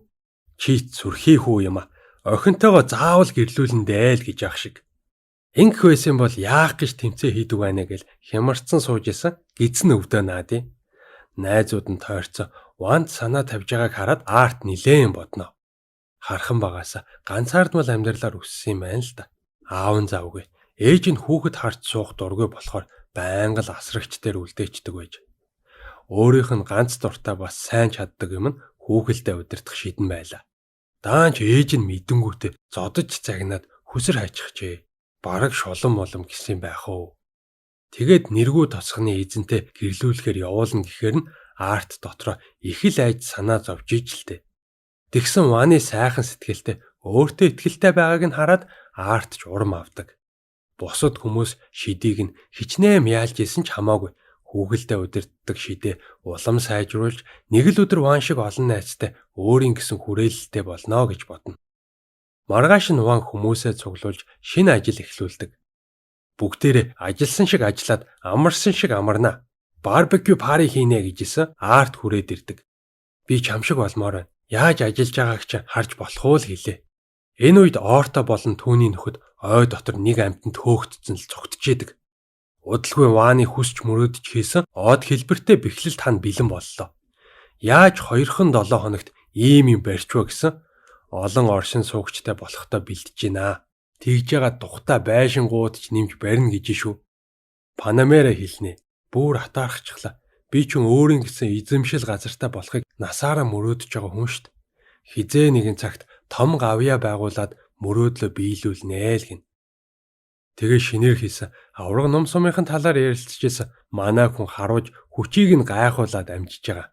Speaker 1: Чи сүрхий хүү юм а. Охинтойгоо заавал гэрлүүлэндээ л гэж ах шиг. Ингэх байсан бол яах гэж тэмцээ хийдэг байна гэл хямарцсан сууж исэн гидсэн өвдөө наадیں۔ Найзууд нь тойрцоо Ванд санаа тавьж байгааг хараад Арт нилээн бодно. Хархан багаасаа ганцаардмал амьдралаар өссөн юм байна л да. Аав нь завгүй. Ээж нь хүүхэд харж суух дургүй болохоор байнга л асрагч дээр үлдээчдэг байж. Өөрийнх нь ганц дуртай бас сайн чаддаг юм нь хүүхэлдээ удирдах шидэн байлаа. Даанч ээж нь мэдэнгүүтээ зодож загнаад хүсэр хайчихжээ. Бараг шулан молом гэсэн байх уу. Тэгээд нэргүү тосгоны эзэнтэй гэрлүүлэхээр явуулна гэхээр нь Арт дотроо их л айж санаа зовж ижилтэй. Тэгсэн Ваны сайхан сэтгэлтэй өөртөө итгэлтэй байгааг нь хараад Арт ч урам авдаг. Бусад хүмүүс шидийг нь хичнээн яалж исэн ч хамаагүй хүүхэлдээ удирддаг шидээ улам сайжруулж нэг л өдөр Ван шиг олон найзтай өөрийн гэсэн хүрээлэлтэй болно гэж бодно. Маргааш нь Ван хүмүүсээ цуглуулж шинэ ажил эхлүүлдэг. Бүгдээрээ ажилсан шиг ажиллаад амарсан шиг амарна. Барбекю пари хийнэ гэжсэн Арт хүрээд ирдэг. Би чам шиг болмоор байна. Яаж ажиллаж байгааг ч харж болох уу л хэлээ. Энэ үед Орто болон түүний нөхөд ой дотор нэг амьтанд хөөгдсөн л цогтжээдэг. Удалгүй Ваны хүсч мөрөөдж хийсэн од хэлбэртэй бэхлэлт хан бэлэн боллоо. Яаж 2-7 хоногт ийм юм барьчваа гэсэн олон оршин суугчтай болохтой бэлдэж байна. Тэгж байгаа тухтай байшингууд ч нэмж барина гэж шүү. Панамера хэлнэ. Бүр хатаархчихлаа. Би ч өөрийн гэсэн эзэмшил газартай болохыг насаараа мөрөөдөж байгаа хүн штт. Хизээ нэгэн цагт том гавьяа байгуулад мөрөөдлөө биелүүлнэ л гин. Тэгээ шинээр хийсэн авраг ном сумынхын талаар ярилцчихсан манай хүн харуулж хүчийг нь гайхуулаад амжиж байгаа.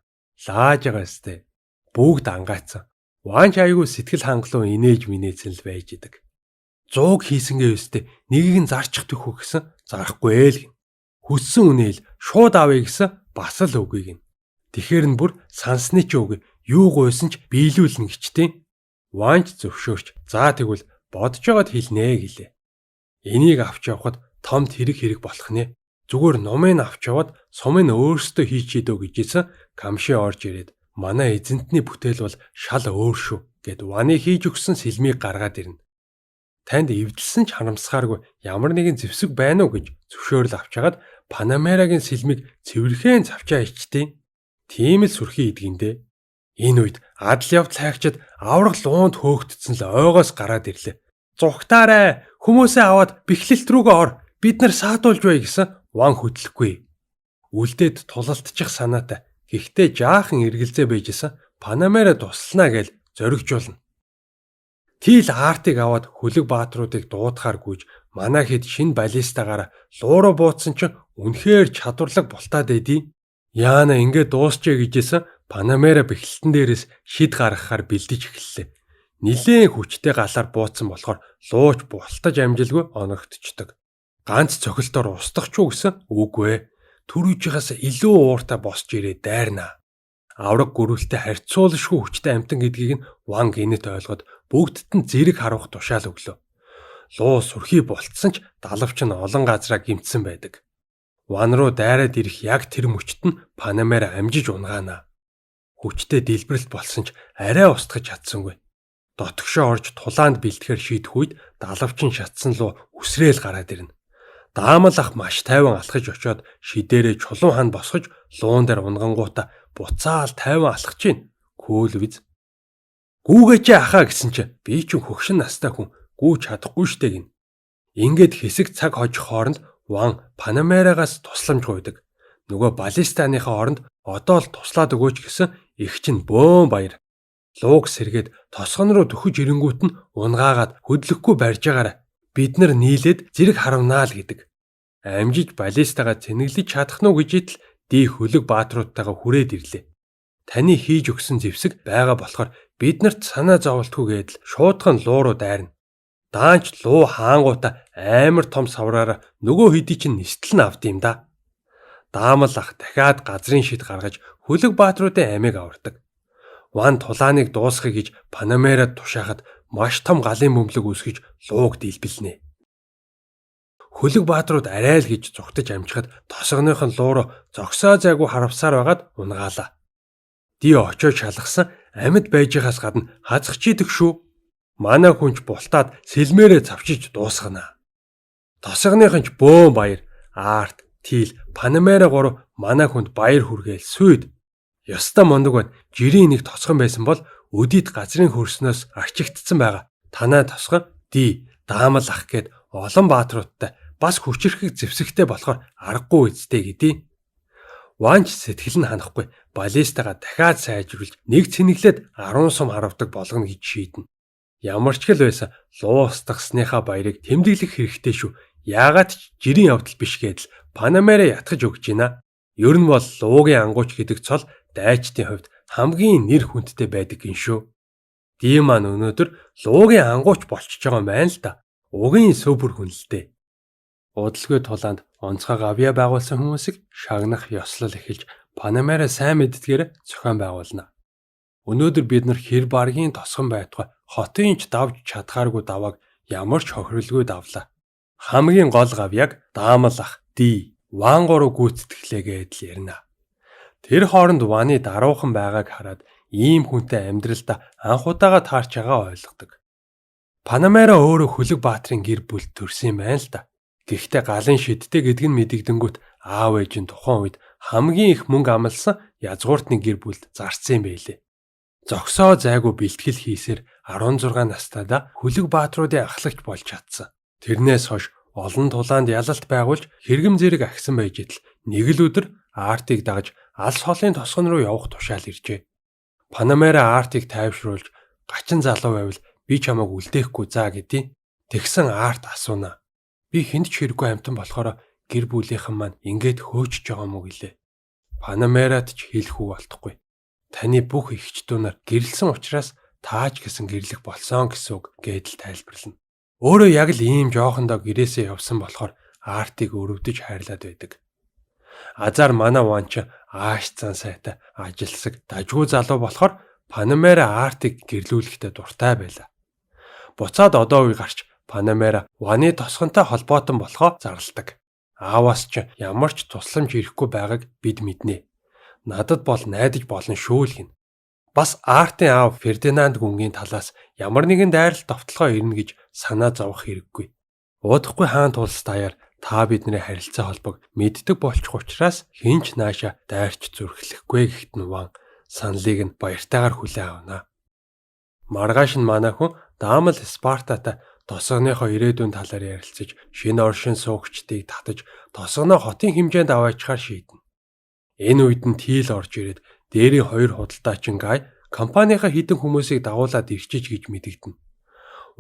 Speaker 1: Лааж байгаа сте. Бүгд ангаацсан. Ван чайгуу сэтгэл хангалуун инээж минээсэн л байж идэг. 100 хийсэнгээ өстэй нэгийг нь зарчих төхөө гэсэн зарахгүй л гин. Хүссэн үнээл шууд авъя гэсэн бас л үгүй гин. Тэгэхэр нь бүр сансны ч үгүй юу гуйсан ч биелүүлнэ гэчтیں۔ Ванч зөвшөөрч за тэгвэл бодож байгаад хэлнэ гэлээ. Энийг авч явахад томд хэрэг болох нэ. Зүгээр номыг авч яваад сумыг өөрсдөө хийчиедөө гэжсэн камши орж ирээд манай эзэнтний бүтээл бол шал өөр шүү гэд Ваны хийж өгсөн сэлмийг гаргаад ирнэ. Танд эвдэлсэн ч харамсахааргүй ямар нэгэн зэвсэг байна уу гэж зөвшөөрөл авчагаад Панамерагийн сэлмийг цэвэрхэн завчаа ичтیں۔ Тийм л сүрхий идгэндээ. Энэ үед адал явц хайгчид авраг луунд хөөгдсөн л ойгоос гараад ирлээ. Зүгтаарай, хүмүүсээ аваад бэхлэлт рүүгээ ор. Бид нар саадуулж бай гэсэн Ван хөдлөхгүй. Үлдээд тулалдчих санаатай. Гэхдээ жаахан эргэлзээ байжсэн Панамера туслана гэж зоригжуулна. Тил Артыг аваад хөлөг баатруудыг дуудахаар гүйж манай хэд шин баллистагаараа луу руу бууцсан чинь үнэхээр чадварлаг болтаад байдیں۔ Яана ингээд дуусчээ гэжсэн Панамера бэхлэлтэн дээрээс шид гаргахаар бэлдэж эхэллээ. Нилээн хүчтэй галаар бууцсан болохоор лууч бултаж амжилгүй оногдчихдог. Ганц цохилтоор устгах ч үгсэн үгүй. Төрүүжихээс илүү ууртай босч ирээ дайрнаа. Авраг гөрүүлтэй харьцуулшгүй хүчтэй амтан гэдгийг нь Ван гинэт ойлгоод бүгдд нь зэрэг харуулах тушаал өглөө. Луу сүрхий болцсон ч далавч нь олон газраа гимтсэн байдаг. Ван руу дайраад ирэх яг тэр мөчт нь Панамера амжиж унгаана. Хүчтэй дэлбэрэлт болсон ч арай устгах чадсангүй. Дотгошоо орж тулаанд бэлтгэхэр шийдэх үед далавчин шатсан луу үсрээл гараад ирнэ. Даамал ах маш тайван алхаж очиод шидээрээ чулуун хан босгож луун дээр унгангуута буцаал тайван алхаж гин. Күүл биз. Гүүгээч ахаа гэсэн чи би ч хөгшин настай хүн гүүж чадахгүй штэ гин. Ингээд хэсэг цаг хожих хооронд Ван Панамерагаас тусламж гуйдаг. Нөгөө баллистаныхаа хооронд одоо л туслаад өгөөч гэсэн их чинь бөөн баяр. Лууг сэргээд тосгон руу төхөж ирэнгүүт нь унгаагаад хөдлөхгүй барьж агаарай. Бид нар нийлээд зэрэг харавнаа л гэдэг. Амжиж баллистагаа цэнэглэж чадах нь уу гэж итл ди хөлөг баатруудтайгаа хүрээд ирлээ. Таны хийж өгсөн зэвсэг байгаа болохоор бид нарт санаа зовлтгүй гэдэл шуудхан луу руу дайрна. Даанч луу хаангуута амар том савраараа нөгөө хэдий чинь нистэл нь авд юм да. Даамал ах дахиад газрын шид гаргаж хөлөг баатруудын амийг авардаг. Ван тулааныг дуусгах гэж Панамерад тушаахад маш том галын бөмбөлөг үсгэж лууг дэлбэлнэ. Хөлөг баатрууд арай л гэж зүгтэж амжихад тосгоныхон луу руу зогсоо зайгүй харавсаар байгаад унгаалаа. Ди очоо шалгасан амьд байж байгаас гадна хазах чийдэг шүү. Манай хүнч бултаад сэлмээрээ завчиж дуусгана. Тосгоныхон ч бөөн баяр, Арт, Тил, Панамера гурав манай хүнд баяр хүргээл сүйд. Ёстой мондөг байна. Жирийн нэг тосгон байсан бол өдийд газрын хөрснөөс арчигдсан байгаа. Танай тосгон Ди, Даамал ах гээд олон баатруудтай бас хүчрэхэг зэвсэгтэй болохоор аргагүй үсттэй гэдээ. Ванч сэтгэл нь ханахгүй баллистагаа дахиад сайжруулж нэг цэнэглээд 10 сум харавдаг болгоно гэж шийднэ. Ямар ч хэл байсан луу устгасныхаа баярыг тэмдэглэх хэрэгтэй шүү. Яагаад ч жирийн явдал биш гэдэл Панамера ятгах өгч байна. Ер нь бол луугийн ангууч гэдэг цол дайчдын хувьд хамгийн нэр хүндтэй байдаг гин шүү. Тийм маань өнөөдөр луугийн ангууч болчихж байгаа юм байна л да. Угийн супер хүн л дээ. Удалгүй тулаанд онцгой гавья байгуулсан хүмүүсийг шагнах ёслол эхэлж Панамера сайн мэддгээр зохион байгуулна. Өнөөдөр бид нар хэр баргийн тосгон байтугай хотын ч давж чадхааргүй давааг ямар ч хохирлгүй давлаа. Хамгийн гол гавьяаг даамлах Ван гурав гүйцэтгэлээ гэдэл ярина. Тэр хооронд Ваны даруухан байгааг хараад ийм хүнтэй амьдралдаа анх удаага таарч байгаа ойлгодог. Панамера өөрөө Хөлөг баатрын гэр бүл төрсөн юм байна л да. Гэхдээ галын шидтэй гэдг нь мэдэгдэнгүүт аав ээж нь тухайн үед хамгийн их мөнгө амласан язгууртны гэр бүлд зарцсан юм байлээ. Зогсоо зайгүй бэлтгэл хийсээр 16 настайдаа Хөлөг баатруудын ахлагч болж чадсан. Тэрнээс хойш олон тулаанд ялалт байгуулж хэрэгэм зэрэг агсан байж идэл нэг л өдөр Артыг дагаж алс холын тосгон руу явах тушаал иржээ. Панамера Артыг тайвшруулж гачин залуу байвал би чамайг үлдээхгүй заа гэдээ. Тэгсэн Арт асууна. Би хэнд ч хэрэггүй амтан болохоор гэр бүлийнхэн маань ингээд хөөчж байгаа мó гэлээ. Панамерад ч хэлэхгүй болтуггүй. Таны бүх эгч дүү нар гэрэлсэн учраас тааж гэсэн гэрлэх болсон гэсэн үг гэдэл тайлбарлана. Өөрөө яг л ийм жоохондоо гэрээсээ явсан болохоор Артыг өрөвдөж хайрлаад байдаг. Азар манай Ванч ааш цан сайтай ажилсаг дажгүй залуу болохоор Панамера Артыг гэрлүүлэхдээ дуртай байлаа. Буцаад одоо үе гарч Панамера Ваны тосгонтой холбоотон болохоо зарладаг. Ааваас ч ямар ч тусламж ирэхгүй байгааг бид мэднэ. Надад бол найдаж болно шүү л гин. Бас Артын аав Фердинанд гүнгийн талаас ямар нэгэн дайралт товтлогоо ирнэ гэж санаа зовох хэрэггүй. Удахгүй хаан тулс даяар та бидний харилцаа холбоог мэддэг болчих учраас хинч нааша дайрч зүрхлэхгүй гэхт нь Ван саналыг нь баяртайгаар хүлээн авна. Маргааш нь манай хүн Даамал Спартатай тосгоныхоо ирээдүйн талаар ярилцаж шинэ оршин суугчдыг татаж тосгоноо хотын хэмжээнд аваачхаар шийднэ. Энэ үед нь Тил орж ирээд дээрийн хоёр худалдаачин Гай компанийнхаа хідэн хүмүүсийг дагуулад ирчиж гэж мэдэгдэнэ.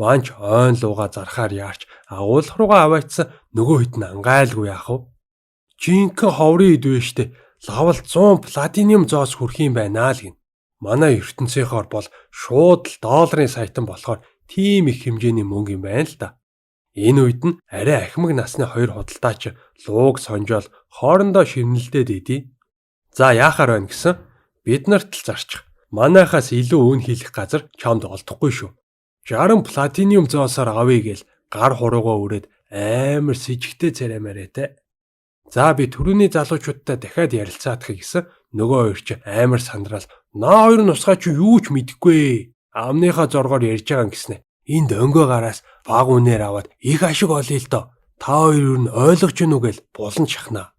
Speaker 1: Ванч ойн лууга зархаар яарч агуулх руугаа аваачсан нөгөө хэд нь ангайлгүй яах вэ? Жинхэнэ ховрын ид вэ штэ. Лавл 100 платинум зоос хүрх юм байна л гин. Манай ертөнцийнхоор бол шууд л долларын саятан болохоор тийм их хэмжээний мөнгө юм байна л да. Энэ үед нь арай ахмаг насны хоёр худалдаач лууг сонжоол хоорондоо ширнэлдээд идэв. За яахаар байна гэсэн бид нарт л зарчих. Манайхаас илүү үн хийх газар чамд олдохгүй шүү. 60 платинум зоосоор авъя гээл гар хуруугаа өрөөд амар сэжигтэй цараймаарэ. За би түрүүний залуучуудтай дахиад ярилцаадахыг гэсэн нөгөө хоёр ч амар сандрал наа хоёр нусгаа чи юу ч мэдэхгүй. Амныхаа зоргоор ярьж байгаа юм гиснэ. Энд өнгөө гараас баг үнээр аваад их ашиг олъё л доо. Та хоёр юу н ойлгож гэнэ үү гээл булан шахнаа.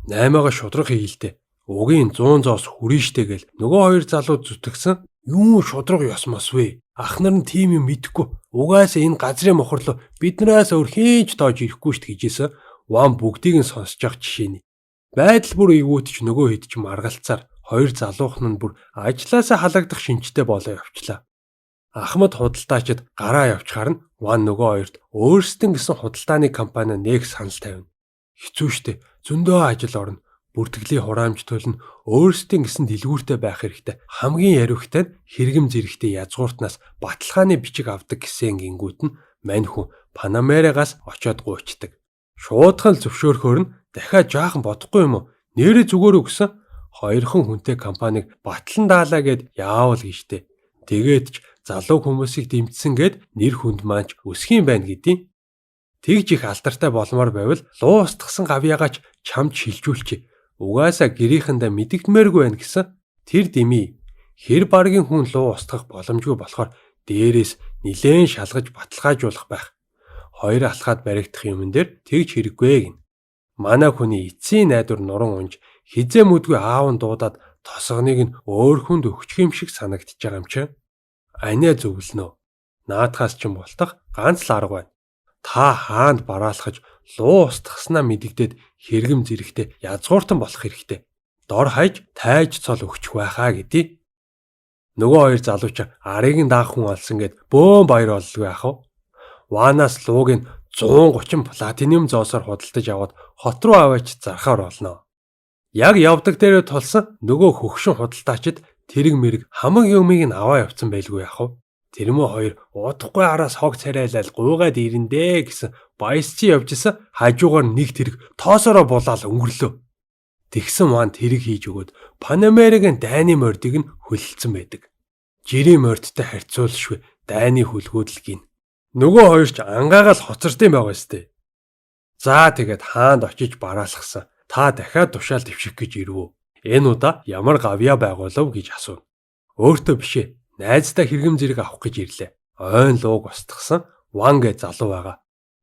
Speaker 1: 8-ага шудраг хийлдэ. Угийн 100 зоос хүрэн штэ гээл нөгөө хоёр залуу зүтгэсэн. Юу шудраг ёсмос вэ? Ах нар нь тийм юм мэдэхгүй. Угаасаа энэ газрын мохорлоо биднээс өөр хинч тоож ирэхгүй штт гэжсэн. Ван бүгдийг нь сонсож явах жишээний. Байдал бүр эгүүтч нөгөө хэд ч маргалцаар хоёр залуухан нь бүр ажлаасаа халагдах шинжтэй болоо явчлаа. Ахмад худалдаачид гараа явчихаар нь Ван нөгөө хоёрт өөрсдөн гэсэн худалдааны компани нэг санал тавина. Хэцүү штэ. Зөндөө ажил орно. Бүртгэлийн хураамж төлн өөрсдийн гэсэн дэлгүүртэй байх хэрэгтэй. Хамгийн яриухтай нь хэрэгэм зэрэгтэй язгууртнаас баталгааны бичиг авдаг гэсэн гингүүт нь мань хүн Панамерагаас очиод гуйчдаг. Шуудхан л зөвшөөрөхөөр нь дахиад жаахан бодохгүй юм уу? Нэрээ зүгээр өгсөн. Хоёрхан хүнтэй компаниг батлан даалаа гэд яавал гэжтэй. Тэгээд ч залуу хүмүүсийг дэмжсэн гэд нэр хүнд маань өсөх юм байна гэдیں۔ Тэгж их алдартай болмоор байвал луу устгасан гавьяагач чамд шилжүүлчих. Угаасаа гэрийнхэндээ мэдэгдмээргүй байна гэсэн тэр дэмий. Хэр баргийн хүн луу устгах боломжгүй болохоор дээрээс нилээн шалгаж баталгаажуулах байх. Хоёр алхаад баригдах юмн дээр тэгж хэрэггүй гин. Манай хүний эцсийн найдвар нуран унж хизээ мүдгүй аав нь дуудаад тосгоныг нь өөр хүнд өгчих юм шиг санагдчих байгаа юм чи. Анаа зөвлөнө. Наадхаас ч юм болтох ганц л арга байна. Та хаанд бараалхаж луу устгаснаа мэдэгдээд хэрэгэм зэрэгтэй язгууртан болох хэрэгтэй. Дор хаяж тайж цол өгчих байхаа гэдээ. Нөгөө хоёр залууч арыг нь даах хүн олсон гэд бөөн баяр боллоо яах вэ? Ванаас лууг нь 130 платинум зоосоор худалдаж аваад хот руу аваач зархаар болно. Яг явдаг дээрээ тулсан нөгөө хөгшин худалдаачид тэрэг мэрэг хамаг юмыг нь аваа явцсан байлгүй яах вэ? Тэрмөө хоёр удахгүй араас хог царайлал гуйгаад ирэндээ гэсэн баясчи явж исэн хажуугаар нэг тэрэг тоосороо булаал өнгөрлөө. Тэгсэн манд тэрэг хийж өгөөд Панамерагийн дайны мордыг нь хөлөлцсөн байдаг. Жирийн мордтой харьцуулшгүй дайны хүлгүүдл гин. Нөгөө хоёр ч ангаагаал хоцортын байгаа сте. За тэгээд хаанд очиж бараалхсан. Та дахиад тушаал дэвших гэж ирвөө. Энэ удаа ямар гавьяа байгуулав гэж асуув. Өөртөө бишээ. Найздаа хэрэгэм зэрэг авах гэж ирлээ. Ойн лууг устгасан Ван гэ залуу байгаа.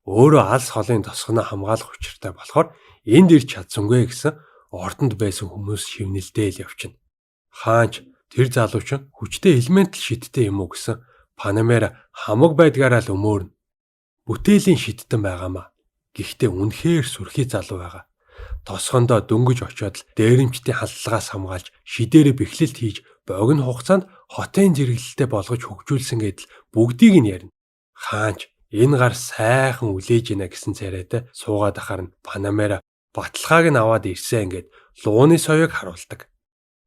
Speaker 1: Өөрөө алс холын тосгоноо хамгаалах учиртай болохоор энд ирч чадсангүй гэсэн ордонд байсан хүмүүс шивнэлдээл явчихна. Хаанч тэр залууч нь хүчтэй элементл шидтэй юм уу гэсэн Панамера хамаг байдгаараа л өмөөрнө. Бүтээлийн шидтэн байгаамаа. Гэхдээ үнэхээр сүрхий залуу байгаа. Тосгондоо дөнгөж очиод л дээрэмчдийн халдлагаас хамгаалж шидээрээ бэхлэлт хийж богино хугацаанд хотын зэрэглэлтэй болгож хөгжүүлсэн гэдэл бүгдийг нь ярина. Хаанч энэ гар сайхан үлээж гинэ гэсэн царайтай суугаад ахаар нь Панамера баталгааг нь аваад ирсэн гэд лууны соёог харуулдаг.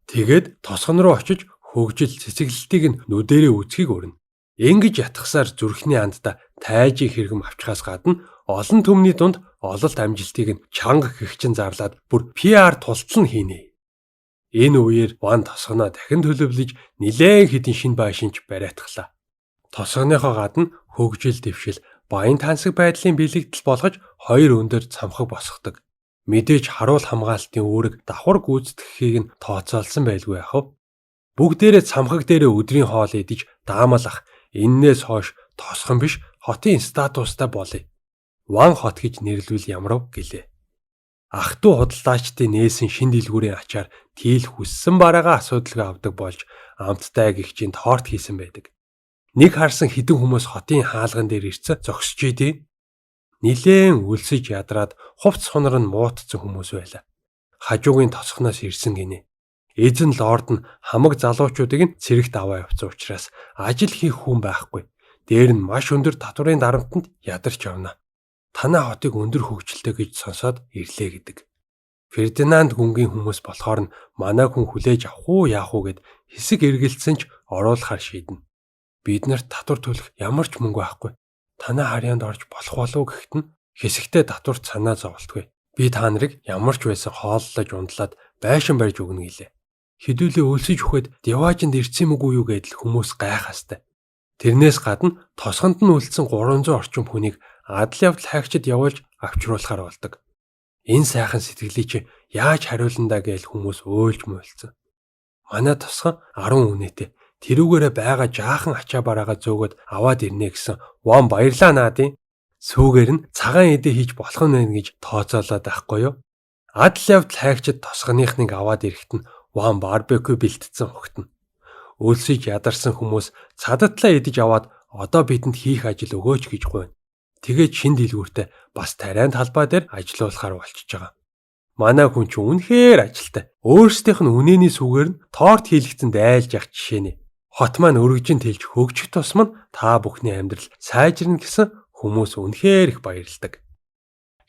Speaker 1: Тэгээд тосгон руу очиж хөгжил цэцэглэлтийг нь нүдэрээ үзхийг өрнө. Ингэж ятгахсаар зүрхний андда тайжийг хэрэгэм авчихаас гадна олон төмний дунд ололт амжилтыг нь чанга гихчин зарлаад бүр PR тултал нь хийнэ. Энэ үеэр Ван тосгоноо дахин төлөвлөж нилээн хэдэн шин байшинч бариатглаа. Тосгоныхоо гадна хөгжил дэвшил баян тансаг байдлын бэлэгдэл болгож хоёр өндөр цамхаг босгодог. Мэдээж харуул хамгаалтын үүрэг давхар гүйцэтгэхийг нь тооцоолсон байлгүй яах вэ? Бүгдээрээ цамхаг дээрээ өдрийн хоол идэж даамалах. Иннээс хойш тосхон биш хотын статустай болъё. Ван хот гэж нэрлвэл ямрав гэлээ. Ах トゥ худалдаачдын нээсэн шин дэлгүүрийн ачаар тийл хүссэн бараагаа асуудалгүй авдаг болж амттай гихчийн торт хийсэн байдаг. Нэг харсан хідэн хүмүүс хотын хаалган дээр ирцэн зогсож идэв. Нилээн үлсэж ядраад хувц хонор нь муутцсан хүмүүс байлаа. Хажуугийн тосхноос ирсэн гинэ. Эзэн лорд нь хамаг залуучуудыг нь цэрэгт аваа явуулсан учраас ажил хийх хүн байхгүй. Дээр нь маш өндөр татварын дарамтанд ядарч явна. Танаа хотыг өндөр хөгжилтэй гэж сонсоод ирлээ гэдэг. Фердинанд гүнгийн хүмүүс болохоор нь манай хүн хүлээж авах уу яах уу гэд хэсэг эргэлцсэн ч оруулахар шийднэ. Бид нарт татвар төлөх ямар ч мөнгө байхгүй. Танаа харьяанд орж болох болов гэхэд нь хэсэгтээ татварт санаа зовлтгүй. Би та нарыг ямар ч байсан хооллож ундлаад байшин барьж өгнө гэлээ. Хэдүүлээ өлсөж өгөхөд Деважинд ирсэн мөгүй юу гэдэл хүмүүс гайхастай. Тэрнээс гадна тосгонд нь үлдсэн 300 орчим хүнийг адал явдал хайгчид явуулж авчруулахар болдог. Энэ сайхан сэтгэлийг чи яаж хариулна гэж хүмүүс өөлж мөөлцөн. Манай тосгон 10 үнэтэй. Тэрүүгээрээ байгаа жаахан ачаа бараагаа зөөгөөд аваад ирнэ гэсэн Ван баярлаа наадын. Сүүгээр нь цагаан эдээ хийж болох нь байна гэж тооцоолоод байхгүй юу? Адал явдал хайгчид тосгоныхныг аваад ирэхэд нь Ван барбекю бэлтцсэн хогтно. Өлсөж ядарсан хүмүүс цадатлаа идэж аваад одоо бидэнд хийх ажил өгөөч гэж гуйна. Тэгээд шин дэлгүүртээ бас тариан талбай дээр ажиллуулахар болчихж байгаа. Манай хүн ч үнэхээр ажилтай. Өөрсдийнх нь үнэний сүгээр нь торт хийлгэцэн дайлж явах жишээ нэ. Хот маань өргөжин тэлж хөгжих тусам нь та бүхний амьдрал сайжирна гэсэн хүмүүс үнэхээр их баярлдаг.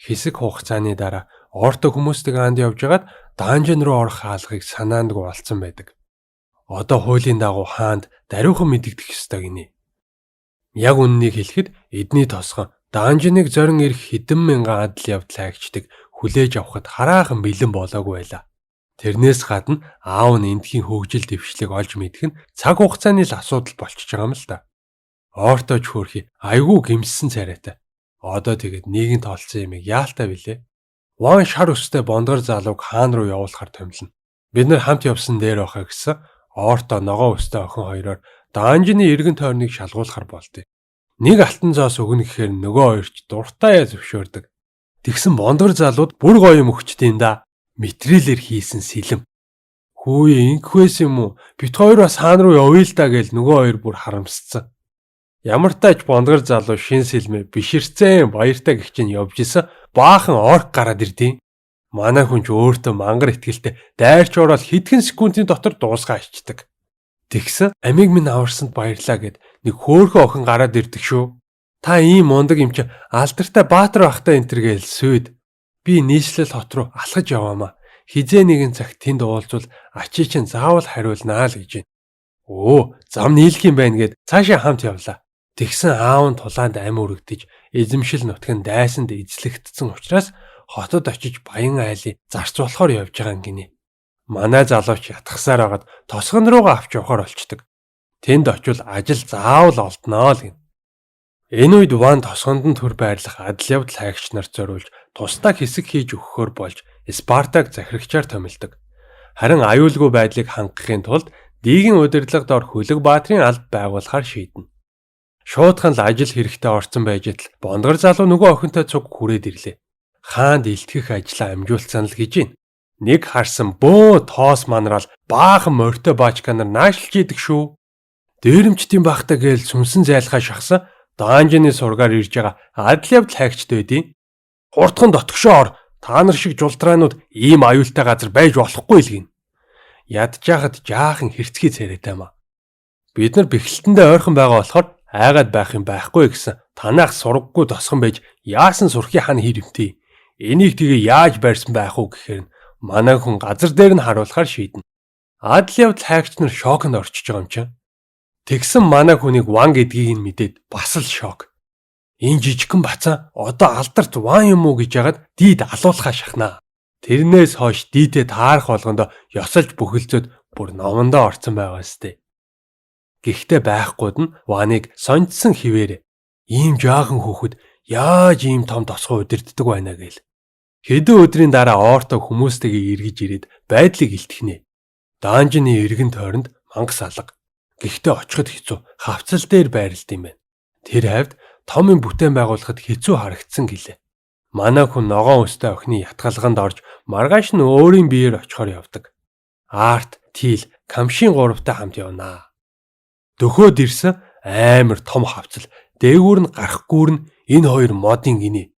Speaker 1: Хэсэг хугацааны дараа орто хүмүүстэйгээ анд явжгаад данжин руу орох хаалгыг санаандгүй олцсон байдаг. Одоо хуулийн дагуу хаанд даруйхан мэдэгдэх ёстой гинэ. Яг үннийг хэлэхэд эдний тосгон данжиныг зорин ирэх хэдэн мянган адал явдал хайгчдаг хүлээж авахд хараахан бэлэн болоогүй байлаа. Тэрнээс гадна аав нь эндхийн хөгжил дэвшлиг олж мэдэх нь цаг хугацааны л асуудал болчихж байгаа юм л да. Оортооч хөөрхи айгүй гэмссэн царайтай. Одоо тэгэд нийгэм тоолцсон юм яалтай билээ. Ван шар өстэй бондгор залууг хаан руу явуулахар томилно. Бид нар хамт явсан дээр байхаа гэсэн Оорто ногоо өстэй охин хоёроор данжины эргэн тойрныг шалгуулахар болдё. Нэг алтан зоос өгнө гэхээр нөгөө хоёрч дуртаа зөвшөөрдөг. Тэгсэн бондгор залууд бүр гоё юм өгчдээ да. Материалэр хийсэн сэлэм. Хөөе инквэс юм уу? Бит хоёр бас хаан руу явъя л да гэж нөгөө хоёр бүр харамсцсан. Ямар тач бондгор залуу шин сэлмээ биширцэн баяртай гихчин явж исэн баахан орк гараад ирдیں۔ Манай хүн ч өөртөө мангар итгэлтэй дайрч ороод хэдхэн секундын дотор дуусгаа ичдэг. Тэгсэн амиг минь аварсанд баярлаа гэд нэг хөөхөн охин гараад ирдэг шүү. Та ийм мундаг юм чи алдартай баатар бахтай энтер гээл сүйд. Би нийслэл хот руу алхаж яваамаа. Хизээ нэгэн цагт тэнд уулзвал ачи чинь заавал хариулнаа л гэж байна. Өө, зам нийлэх юм байна гэд цаашаа хамт явлаа. Тэгсэн аав нь тулаанд ам өргөдөж эзэмшил нутгийн дайсанд эзлэгдсэн учраас хотод очиж баян айлыг зарцуулахаар явж байгаа юм гинэ. Манай залууч ятгахсаар агаад тосгон руугаа авч явахаар болчдөг. Тэнд очивол ажил заавал олдноо л гин. Энэ үед Ван тосгонд нь төр байрлах адал явдал хайгч нарт зориулж тусдаа хэсэг хийж өгөхөөр болж Спартак захирагчаар томилдог. Харин аюулгүй байдлыг хангахын тулд Дийгийн удирдлагад ор хөлөг баатрын алба байгуулахаар шийднэ. Шуудхан л ажил хэрэгтэй орсон байж тал бондгор залуу нөгөө охинтой цуг хүрээд ирлээ. Хаанд илтгэх ажлаа амжуулсан л гэж байна. Нэг харсан бөө тоос манраал баахан морьтой баачка нар наашлж идэг шүү. Дээрэмчдийн багтаа гээл сүнсэн зайлхаа шахсан даанжины сургаар ирж байгаа адал явдал хайгчд байдیں۔ Хурдхан дотгошоо ор та нар шиг жулдраанууд ийм аюултай газар байж болохгүй л гин. Ядчихад жаахан хэрцгий царайтай маа. Бид нар бэхлэлтэндээ ойрхон байгаа болохоор айгаад байх юм байхгүй гэсэн танах сургаггүй тосгон байж яасан сурхи хан хэрэмтэй. Энийг тэгээ яаж барьсан байх уу гэхээр манай хүн газар дээр нь харуулахаар шийднэ. Адал явдал хайгч нар шоконд орчиж байгаа юм чинь. Тэгсэн манай хүнийг Ван гэдгийг нь мэдээд бас л шок. Энэ жижигхэн бацаа одоо алдарт Ван юм уу гэж яагаад дийд алуулахаа шахнаа. Тэрнээс хойш дийдээ таарах болгондоо ёсолж бүхэлзөөд бүр номондоо орцсон байгаа сте. Гэхдээ байхгүйд нь Ваныг сонжсон хിവэрэ. Ийм жаахан хүүхэд яаж ийм том тосгоо удирддаг байна гээл. Хэдэн өдрийн дараа оортой хүмүүстэйгээ эргэж ирээд байдлыг илтгэнэ. Даанжины эргэн тойронд мангас алга. Гэхдээ очиход хэцүү хавцал дээр байрлалт юм байна. Тэр хавьд томын бүтээн байгуулахад хэцүү харагдсан гэлээ. Манай хүн ногоон өстэй охины ятгалганд орж маргааш нь өөрийн биеэр очихоор явдаг. Арт, Тил, Камшийн гуравтай хамт явнаа. Дөхөөд ирсэн амар том хавцал дээгүүр нь гарахгүйр нь энэ хоёр модын гинэ.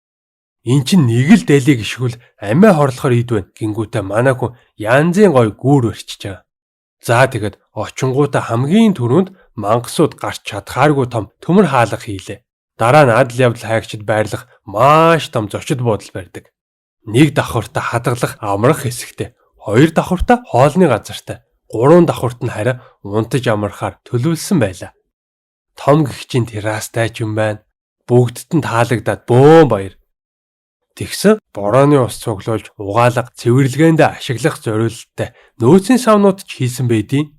Speaker 1: Эн чинь нэг л дэлийг ишгүүл амиа хорлохоор ид байна гингүүтээ манай хүн янзын гой гүүр өрчиж байгаа. За тэгэд очингуудаа хамгийн түрүүнд мангасууд гарч чадхааргүй том төмөр хаалга хийлээ. Дараа нь адал явдал хайгчид байрлах маш том зочид буудал барьдаг. Нэг давхуртаа хадгалах амрах хэсэгтэй, хоёр давхуртаа хоолны газартай, гурван давхурт нь харин унтаж амархаар төлөвлөсөн байлаа. Том гэгчийн террастай ч юм байна. Бүгдд нь таалагдаад бөөн баяр. Тэгсэн борооны ус цуглуулж угаалга цэвэрлэгээнд ашиглах зориулалттай нөөцийн савнууд ч хийсэн байдیں۔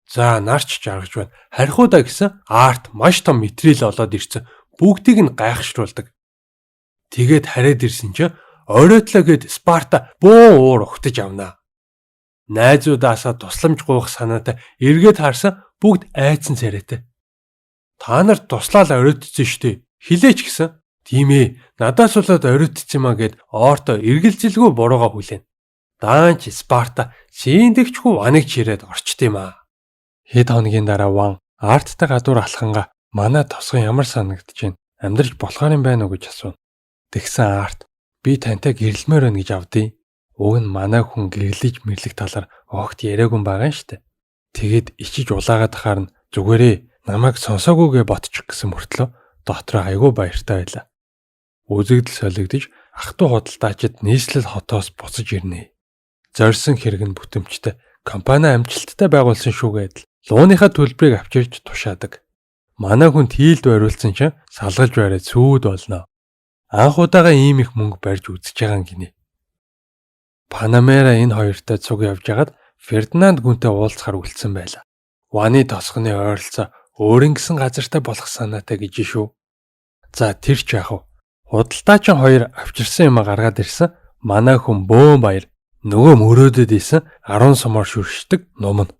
Speaker 1: За нарч жаргаж байна. Харихуудаа гэсэн арт маш том материал олоод ирсэн. Бүгдийг нь гайхшруулдаг. Тэгээд хараад ирсэн чинь оройтлоо гэд Спарта бөө уур өгтөж авнаа. Найзуудаасаа тусламж гуйх санаатай эргээд харсан бүгд айцсан царайтай. Та нар туслаад оройтсон штэ. Хилээч гэсэн. Тийм ээ, надаас болоод оройтсон маа гэд оорто эргэлзэлгүй бурууга хүлээн. Даанч Спарта синдэгчгүй Ваныг чирээд орчт юм аа. Хэд хоногийн дараа Ван арттай гадуур алханга манай тосгон ямар санагдаж байна? Амьдрж болохоор юм байна уу гэж асуув. Тэгсэн арт би тантай гэрэлмээр байна гэж авдیں۔ Уг нь манай хүн гэрлэж мэрлэх талаар огт яриаггүй байгаа юм штэ. Тэгэд ичиж улаагаад тахаар нь зүгээрээ намайг сонсоогүйгээ ботчих гэсэн мөртлөө дотроо айгүй баяртай байлаа. Үзэгдэл солигдож ах トゥ худалдаачид нийслэл хотоос буцаж ирнэ. Зорьсон хэрэг нь бүтэмжтэй компани амжилттай байгуулсан шүүгээд лууныхаа төлбөрийг авчирч тушаадаг. Манай хүн Тилд бариулсан чинь салгалж бариад сүйд болно. Анх удаага ийм их мөнгө барьж үзэж байгаа гинэ. Панамера энэ хоёртой цуг явж хагаад Фердинанд гүнтэй уулзахаар үлдсэн байлаа. Ваны тосгоны ойролцоо өөрийн гэсэн газартай болох санаатай гэж шүү. За тэр ч яах вэ? Худалдаачин хоёр авчирсан юм гаргаад ирсэн. Манай хүн бөөн баяр. Нөгөө мөрөөдөд исэн 10 сумаар шүршдэг ном нь.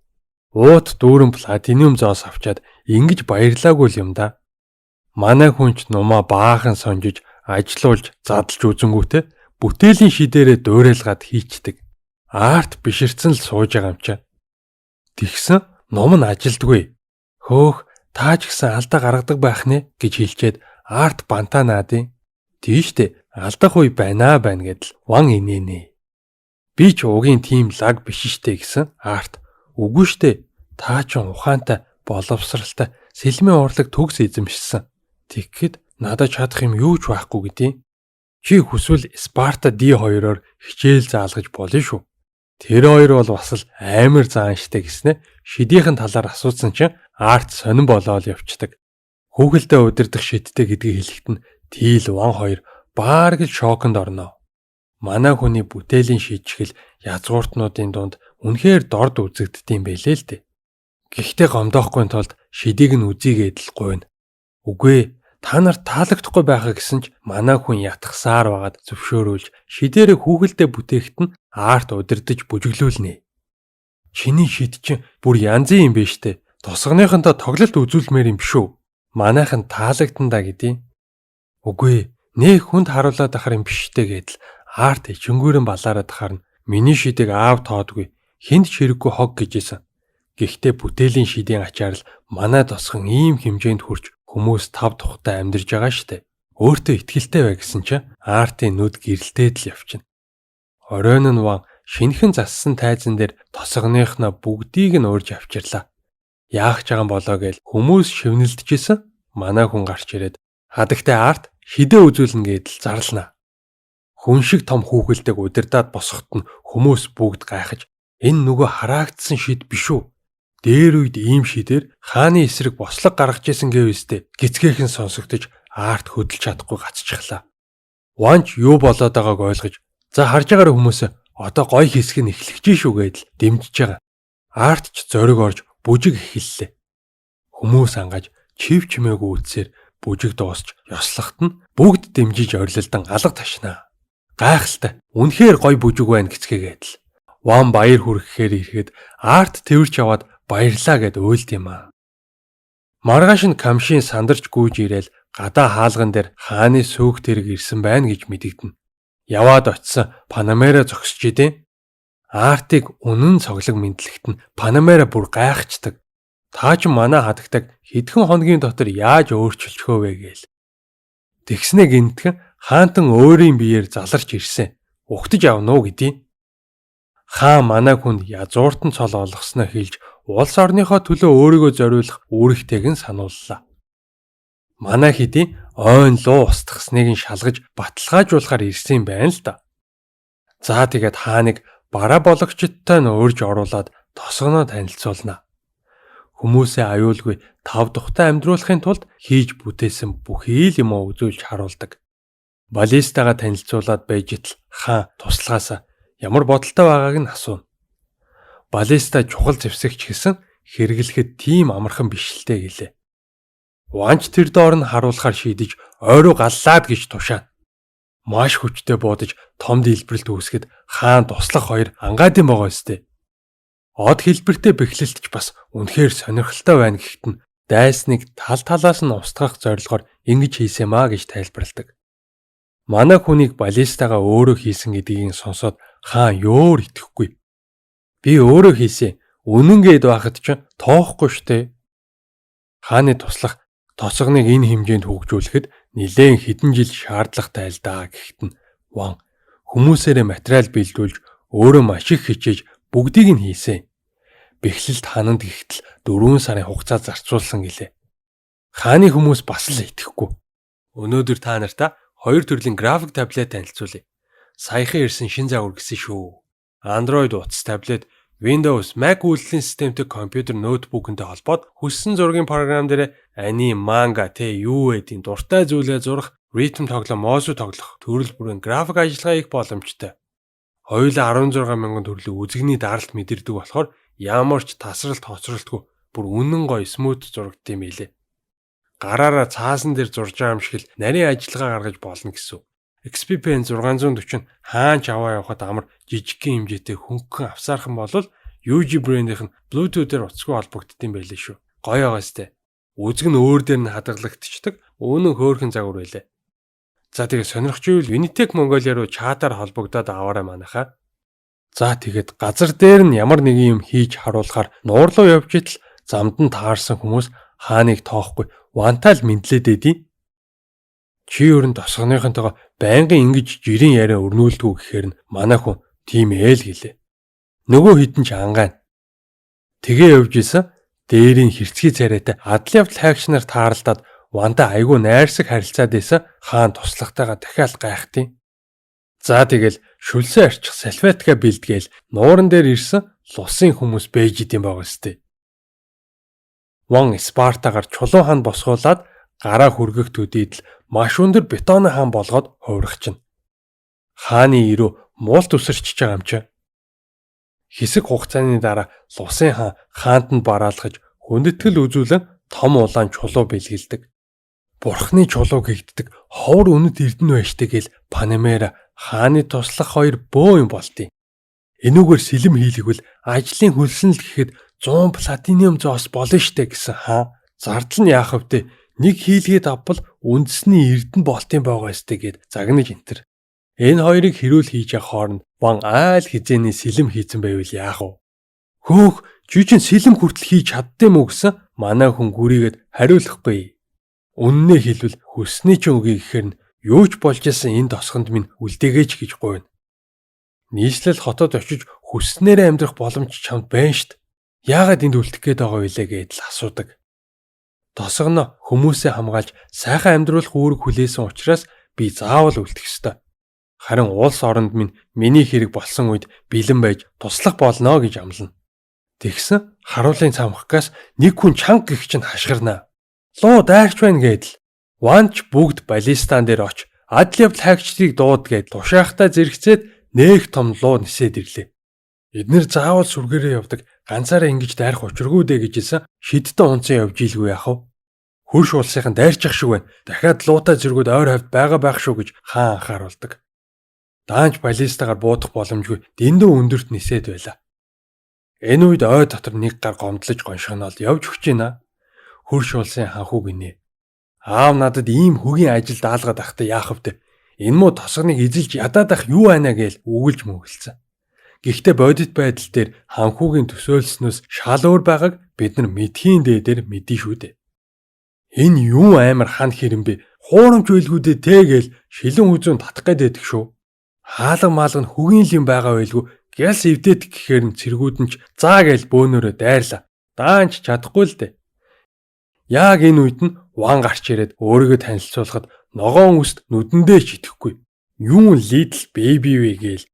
Speaker 1: Уут дүүрэн платинум зоос авчаад ингэж баярлаагүй юм да. Манай хүн ч нумаа баахан сонжиж, ажилуулж, задлж үзэнгүүтээ бүтээлийн шидээрээ дуурайлгаад хийчдэг. Арт биширцэн л сууж байгаа юм чаа. Тэгсэн ном нь ажилдгүй. Хөөх, таа ч гэсэн алдаа гаргадаг байх нэ гэж хэлчихэд арт бантаа наадیں۔ Тийштэй алдах үе байна гэдэл Ван инээнэ. Би ч угийн тийм лаг биш штэ гэсэн Арт. Үгүй штэ. Та ч ухаантай, боловсралтай, сэлмийн урлаг төгс эзэмшсэн. Тэгэхэд надад чадах юм юу ч байхгүй гэдээ. Чи хүсвэл Спарта D2-оор хичээл заалгаж болно шүү. Тэр хоёр бол бас л амар заан штэ гэснэ шидийнхэн талаар асуусан чинь Арт сонирн болоод явцдаг. Хүүхэлдээ удирдах шидтэй гэдгийг хэлэхэд нь Тил Ван хоёр баарг л шоконд орно. Манай хүний бүтээлийн шийдчихэл язгууртнуудын дунд үнэхээр дорд үзэгддэм байлээ л дээ. Гэхдээ гомдоохгүй тулд шидийг нь үзийгээд л гуйна. Үгүй та нарт таалагдахгүй байхаа гэсэн ч манай хүн ятгсаар байгаад зөвшөөрүүлж шидээрээ хүүхэлдээ бүтээхэд нь Арт удирдах бүжиглүүлнэ. Чиний шид чинь бүр янзын юм биш үү? Тусганыхантай тоглолт үзүүлмээр юм биш үү? Манайхан таалагдсан да гэдээ. Үгүй нэг хүнд харуулад ахаар юм биштэй гэдэл Арт ичингүүрэн балаараад харна. Миний шидийг аав тоодгүй хүнд ширэггүй хог гэжсэн. Гэхдээ бүтээлийн шидийн ачаар л манай тосхон ийм хэмжээнд хүрч хүмүүс тав тухтай амьдарж байгаа штэ. Өөртөө итгэлтэй бай гэсэн чинь Артын нүд гэрэлтээд л явчихна. Оройн нь Ван шинхэн зассан тайзан дээр тосгоныхноо бүгдийг нь уурж авчирлаа. Яах ч байгаа болоо гээл хүмүүс шивнэлдэжсэн. Манай хүн гарч ирээд хадагтай Арт шидээ үзүүлнэ гэдэл зарлана. Хүн шиг том хүүхэлдэг удирдаад босоход нь хүмүүс бүгд гайхаж энэ нөгөө хараагдсан шид биш үү? Дээр үед ийм шидээр хааны эсрэг бослог гаргаж исэн гэвэстэй гисгэхэн сонсогдож Арт хөдөлж чадахгүй гацчихлаа. Ванч юу болоод байгааг ойлгож за харж байгаарай хүмүүсээ одоо гой хэсэг нь эхлэж шүү гэдэл дэмжиж байгаа. Арт ч зориг орж бүжиг эхэллээ. Хүмүүс ангаж чив чимээгүй үтсээр бүжиг дуусч ёслохт нь бүгд дэмжиж орилолдон алга ташнаа. Гайхалтай. Үнэхээр гой бүжиг байна гэцгээгээл. Ван баяр хүргэхээр ирэхэд Арт тэрвэрч яваад баярлаа гэд уйлд юм аа. Маргааш нь Камшин сандарч гүйж ирээл гадаа хаалган дээр хааны сөөг тэрэг ирсэн байна гэж мэдэгдэнэ. Яваад очисон Панамера зогсож идэ. Артыг үнэн цоглог мэдлэгт нь Панамера бүр гайхацдаг. Та ч манай хадагтаг хэдхэн хоногийн дотор яаж өөрчилчихөө вэ гээл. Тэгснэ гинтгэн хаантан өөрийн биеэр заларч ирсэн. Угтаж авна уу гэдээ. Хаан манай хүнд язууртан цол олгосноо хэлж улс орныхоо төлөө өөрийгөө зориулах үүрэгтэйг нь санууллаа. Манай хэдий ойн луу устгасныг нь шалгаж баталгаажуулахар ирсэн байна л да. За тэгээд хааныг бараа бологчдтой нь урьж оруулаад тосгоноо танилцуулна. Хүмүүсээ аюулгүй тав тухтай амьдруулахын тулд хийж бүтээсэн бүхий л юм үзүүлж харуулдаг. Балистагаа танилцуулаад байж итл хаан туслахаас ямар бодолтой байгааг нь асуув. Балиста чухал зэвсэгч гэсэн хэрэглэхэд тийм амархан бишэлтэй гэлээ. Ванч тэр доор нь харуулахар шийдэж ойроо галлаад гэж тушаана. Маш хүчтэй буудаж том дэлбэрэлт үүсгэд хаан туслах хоёр ангаадын байгаа өстэй. Од хэлбэртэй бэхлэлтч бас үнэхээр сонирхолтой байна гэхэд нь дайсныг тал талаас нь устгах зорилгоор ингэж хийсэн маа гэж тайлбарладаг. Манай хүнийг балистагаа өөрөө хийсэн гэдгийг сонсоод хаан ёор итгэхгүй. Би өөрөө хийсэн. Үнэн гээд байхад ч тоохгүй штэ. Хааны туслах тосгоныг энэ хэмжээнд хөгжүүлэхэд нэлээд хэдэн жил шаардлагатай л даа гэхэд нь Ван хүмүүсээрээ материал бэлдүүлж өөрөө маш их хичээж бүгдийг нь хийсэн. Бэхлэлт хананд гихтэл 4 сарын хугацаа зарцуулсан гэлээ. Хааны хүмүүс бас л итгэхгүй. Өнөөдөр та нартай хоёр төрлийн график таблет танилцуулъя. Саяхан ирсэн шин загвар гэсэн шүү. Android утас таблет, Windows, Mac үйлдвэрлэлийн системтэй компьютер ноутбукэнтэй холбоод хүссэн зургийн програм дээр аним, манга, юу гэдгийг дуртай зүйлээ зурах, ритм тоглох, моuse тоглох төрөл бүрийн график ажиллагаа их боломжтой. Хоёулаа 16,000 төрлийн үзэгний даралт мэдэрдэг болохоор ямар ч тасралт хоцролтгүй бүр үнэн гоё смут зурагдсан юм билэ. Гараараа цаасан дээр зурж байгаа юм шиг л нарийн ажиллагаа гаргаж болно гэсэн. XP Pen 640 хаан ч аваа явахад амар жижигхэн хэмжээтэй хөнгөн авсаархан болвол UG брэндийнх нь Bluetooth-ээр утасгүй холбогдсон байлээ шүү. Гоё байгаа сте. Үзэг нь өөр дээр нь хадгалагдчихдаг. Өөнөн хөөрхөн загвар байлээ. За тэгээ сонирхч ивэл Vinitec Mongolia руу чатаар холбогдоод аваарай манайхаа. За тэгээд газар дээр нь ямар нэгэн юм хийж харуулахаар нуур руу явж итл замд нь таарсан хүмүүс хааныг тоохгүй Вантал мэдлээд эдий. Чи ер нь тосгоныхонтойгоо байнгын ингэж жирийн яриа өрнүүлдэггүй гэхээр нь манай хүн тийм ээл гэлээ. Нөгөө хитэн ч ангаана. Тэгээ явж исэн дээрийн хэрцгий царайтай адал явдал хайгч нар тааралдаад ванта айгүй найрсаг харилцаад исэн хаан туслахтайгаа дахиад гайхтیں۔ За тэгэл шүлсэн арчих салфетка бэлдгээл нууран дээр ирсэн лусын хүмүүс бэж идэм байгаа сте. Ван Спартагаар чулуу хаан босгуулаад гараа хүргэх төдийд л маш өндөр бетоны хаан болгоод хувирахчна. Хааны ирүү муулт үсэрчж байгаа юм чи. Хэсэг хугацааны дараа лусын хаан хаанд нь бараалгаж хүндэтгэл үзүүлэн том улаан чулуу бэлгэлдэг. Бурхны чулуу гэгддэг ховор үнэт эрдэнэ байштай гэл Панамера хааны туслах хоёр бөө юм болтыг. Энүүгээр сэлэм хийлгвэл ажлын хөлсөн л гэхэд 100 платинум зоос болно штэ гэсэн хаан зардал нь яах вэ? Нэг хийлгээд авбал үндэсний эрдэнэ болтын байгаа сте гэд загнаж энтер. Энэ хоёрыг хэрүүл хийж явах хооронд ван айл хизээний сэлэм хийцэн байвал яах вэ? Хөөх, жижиг сэлэм хүртэл хийж чаддсан мүү гэсэн манай хүн гүрийгэд хариулахгүй. Үннээ хэлбэл хүссний ч үгүй гэхээр нь юу ч болж исэн энэ тосгонд минь үлдээгэж гэж гуйна. Нийслэл хотод очиж хүснээрээ амьдрах боломж чамд байна штт. Яагаад энд үлдэх гээд байгаа вэ гэдэл асуудаг. Тосгоно хүмүүсээ хамгаалж сайхан амьдруулах үүрэг хүлээсэн учраас би заавал үлдэх ёстой. Харин улс оронд минь миний хэрэг болсон үед бэлэн байж туслах болно гэж амлана. Тэгсэн харуулын цамхгаас нэг хүн чанга гих чинь хашгирнаа. Луу дайрч байна гэдэл. Ванч бүгд баллистан дээр оч адал явдал хайгчдыг дууд гэд тушаахтаа зэрэгцээд нээх том луу нисээд ирлээ. Эднэр заавал сүргээрээ явдаг ганцаараа ингэж дайрах учиргүй дээ гэжсэн шидтэй унцсан явж ийлгүй яах вэ? Хөрш улсынхан дайрчих шиг байна. Дахиад луутай зэргүүд ойр хавьд байх шүү гэж хаан анхааруулдаг. Даанч баллистагаар буудах боломжгүй дэндүү өндөрт нисээд байла. Энэ үед ой дотор нэг гар гомдлож гоншгоноод явж өгч ийна. Хөрш улсын ханхуу гинэ. Аав надад ийм хөгийн ажил даалгаад ахтай яах вэ? Энэ муу тосгоныг эзэлж ядаад ах юу байна гээл үгэлж мөглөсөн. Гэхдээ бодит байдал дээр ханхуугийн төсөөлснөөс шал өөр байгааг бид нар мэдхийн дээдэр мэдэн шүү дээ. Энэ юу амар хан хэрэм бэ? Хуурамч байлгүүдээ тэгээл шилэн хүзүүн татах гээд байдаг шүү. Хаалга маалга нь хөгийн юм байгаа байлгүй гялс эвдээд гэхээр нь цэргүүд нь ч заа гээл бөөнөрөө дайрлаа. Даанч чадахгүй л дээ. Яг энэ үед нь ван гарч ирээд өөрийгөө танилцуулахад ногоон үст нүдэндээ ч итгэхгүй. Юу лидл бэби вэ гээл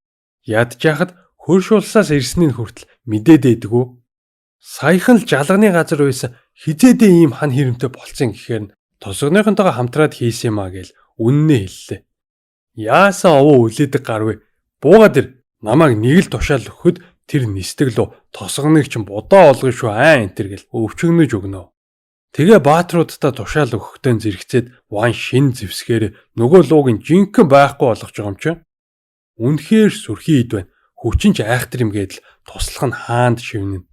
Speaker 1: ядж яхад хөрш улсаас ирснийг хүртэл мэдээд байдгүй. Саяхан л жалганы газар байсан хизээдээ ийм хан хэрэмтэй болцсон гэхээр нь тосгоныхонтойгоо хамтраад хийсэн юм а гээл үннээ хэллээ. Яасан овоо үлээдэг гарвэ? Буугаад ир намайг нэг л тушаал өгөхөд тэр нисдэг лу тосгоныг ч будаа олгоно шүү энтер гэл өвчгнөж өгнө. Тэгээ баатруудтай тушаал өгөхдөө зэрэгцээд ван шин зевсгээр нөгөө лууг нь жинхэнэ байхгүй болгож байгаа юм чи. Үнэхээр сүрхий ид байна. Хүчин ч айхтар юм гэдэл туслах нь хаанд шивнэ.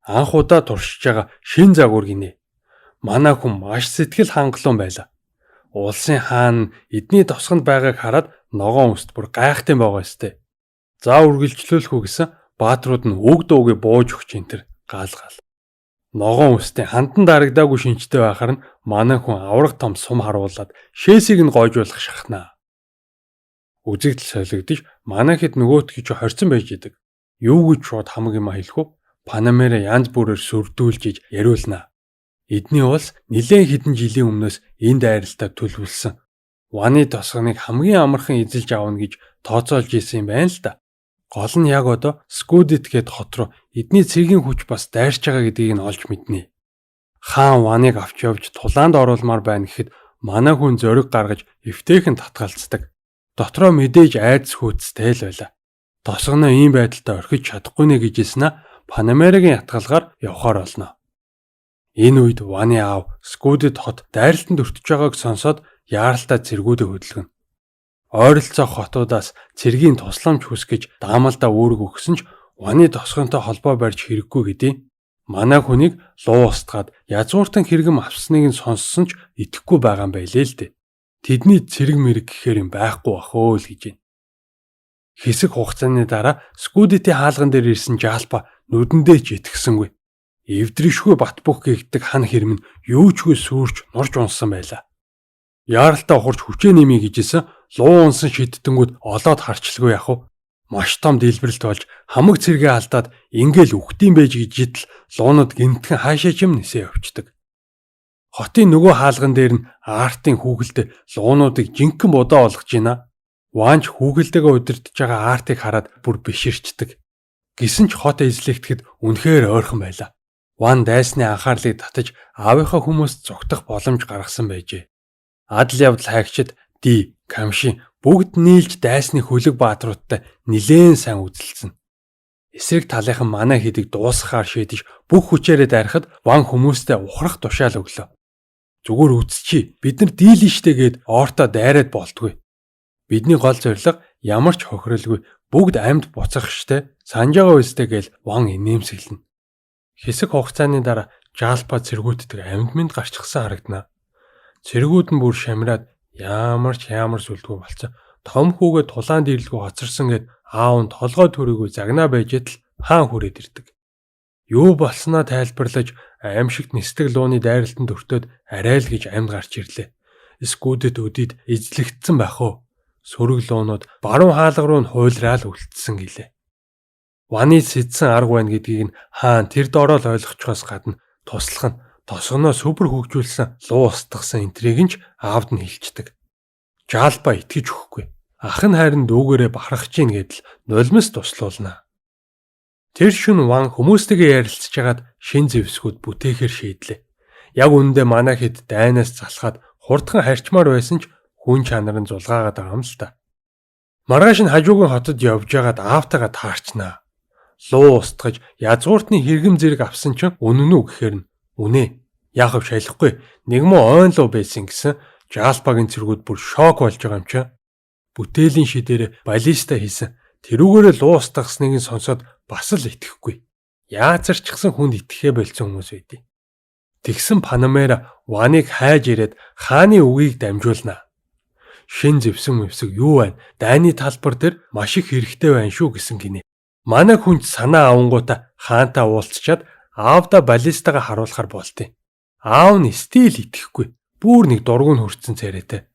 Speaker 1: Анх удаа туршиж байгаа шин загвар гинэ. Манай хүн маш сэтгэл хангалуун байлаа. Улсын хаан эдний тосгонд байгааг хараад ногоон үст бүр гайхтай байгаа сте. За үргэлжлүүлэх үү гэсэн баатрууд нь үг дуугүй бууж өгч энэ гал. Ногоон үстийн хандан дарагдаагүй шинжтэй байхаар нь манай хүн авраг том сум харуулад шээсийг нь гойжуулах шахнаа. Үзэгдэл солигдож манай хэд нөгөөтгий ч хорцсон байж идэг. Юу гэж шууд хамаг юм хэлэх үү? Панамера янз бүрээр сүрдүүлж яриулнаа. Эдний улс нэлээд хэдэн жилийн өмнөөс энэ дайралтаа төлөвлөсөн. Ваны тосгоныг хамгийн амархан эзэлж аавна гэж тооцоолж исэн юм байна л да. Гол нь яг одоо Скудит гээд хот руу эдний цэргийн хүч бас дайрч байгаа гэдгийг нь олж мэднэ. Хаан ваныг авч явж тулаанд оруулмаар байна гэхэд манай хүн зориг гаргаж эвтэйхэн татгалцдаг. Дотроо мэдээж айдас хүйцтэй л байла. Тосгоноо ийм байдалтай орхиж чадахгүй нэ гэжсэн нь Панамерагийн ятгалгаар явхаар болно. Энэ үед ваны аав Скудит хот дайралтанд өртөж байгааг сонсоод яаралтай цэргүүдээ хөдөлгөнө. Ойролцоо хотуудаас цэргийн тусламж хүсгэж даамалдаа үүрэг өгсөн ч ваны тосгонтой холбоо барьж хэрэггүй гэдээ. Манай хүнийг луу устгаад язгууртан хэрэгэм авсныг нь сонссон ч итгэхгүй байгаа юм байлээ л дээ. Тэдний цэрэг мэрэг гэхээр юм байхгүй бахөө л гэж байна. Хэсэг хугацааны дараа Скудитийн хаалган дээр ирсэн Жалпа нүдэндээ ч итгэсэнгүй. Эвдришгүй бат бөх гэгдэг хан хэрэм нь юу чгүй сүрж нурж унсан байлаа. Яаралтаа ухарч хүчээ нэмий гэжсэн луу унсан шиддэнгүүд олоод харчлгүй яах вэ? Маш том дэлбэрэлт болж хамаг цэргээ алдаад ингээл үхтийм байж гэж жидэл луунууд гинтхэн хаашаа ч юм нисээ явцдаг. Хотын нөгөө хаалган дээр нь аартын хүүгэлд луунуудыг жинхэнэ будаа олгож байна. Ваанч хүүгэлдэгээ удирдах байгаа аартыг хараад бүр биширчдэг. Гисэн ч хот эзлэгдэхэд үнэхээр ойрхон байлаа. Ван дайсны анхаарлыг татаж аавынхаа хүмүүст зогтох боломж гаргасан байжээ. Адал явдал хайгчид Ди, Камшин бүгд нийлж дайсны хөлөг баатруудтай нилээн сайн үзэлцэн. Эсрэг талынхан манай хэдийг дуусгахаар шийдэж бүх хүчээрээ дайрахад Ван хүмүүстэй ухрах тушаал өглөө. Зүгээр үтсчи бид нар дийлэн штэ гээд оортоо дайраад болтгүй. Бидний гол зорилго ямар ч хохиролгүй бүгд амьд буцах штэ санаж байгаа үстэй гээл Ван инээмсэглэнэ. Хэсэг хугацааны дараа Жалпа цэргүүддэг амьд мэд гарчихсан харагдана. Цэргүүд нь бүр шамраад ямар сүлдгүй болцсон. Том хүүгээ тулаан дэрлэгөө хоцорсон гэд аав нь толгой төрөөгөө загнаа байжэд л хаан хүрээд ирдэг. Юу болсноо тайлбарлаж аимшигт нисдэг лууны дайралтанд өртөөд арай л гэж амьд гарч ирлээ. Скүүдэд өдид эзлэгдсэн байх уу? Сөрөг луунууд баруун хаалга руу нь хуйлраал үлдсэн гэлээ. Ваны сэдсэн арга байна гэдгийг нь хаан тэр дороо л ойлгочихоос гадна туслах нь тосгоноо сүбэр хөгжүүлсэн луу устгасан энтрийг нь ч аавд нь хэлцдэг. Жалпа итгэж өгөхгүй. Ах нь харин дүүгээрээ бахархаж ийн гэдэл нулимс туслуулна. Тэр шөнө Ван хүмүүстэйгээ ярилцж хагаад шин зэвсгүүд бүтээхээр шийдлээ. Яг үүндээ манай хэд дайнаас залхаад хурдхан харчмаар байсан ч хүн чанар нь зулгаагаад байгаа юм л та. Маргааш нь хажуугийн хотод явж байгаад аавтайгаа таарчнаа. Луу устгаж язгууртны хэрэгэм зэрэг авсан чинь үнэн үү гэхээр нь үнэ. Яахав шалихгүй нэг муу ойн луу байсан гэсэн Жалпагийн цэргүүд бүр шок болж байгаа юм чи. Бүтээлийн шидээр баллиста хийсэн. Тэрүүгээрээ луу устгасныг нь сонсоод бас л итгэхгүй. Яацарчсан хүнд итгэхээ болцсон хүмүүс байдیں۔ Тэгсэн Панамера Ваныг хайж ирээд хааны үгийг дамжуулнаа. Шин зэвсэн мөвсөг юу байна? Дайны талбар дээр маш их хэрэгтэй байна шүү гэсэн гинэ. Манай хүнд санаа авангуудаа хаантаа уулзчаад аавда баллистагаа харуулахар болтыг. Аав нь стил итгэхгүй. Бүр нэг дургуун хүрцэн царайтай.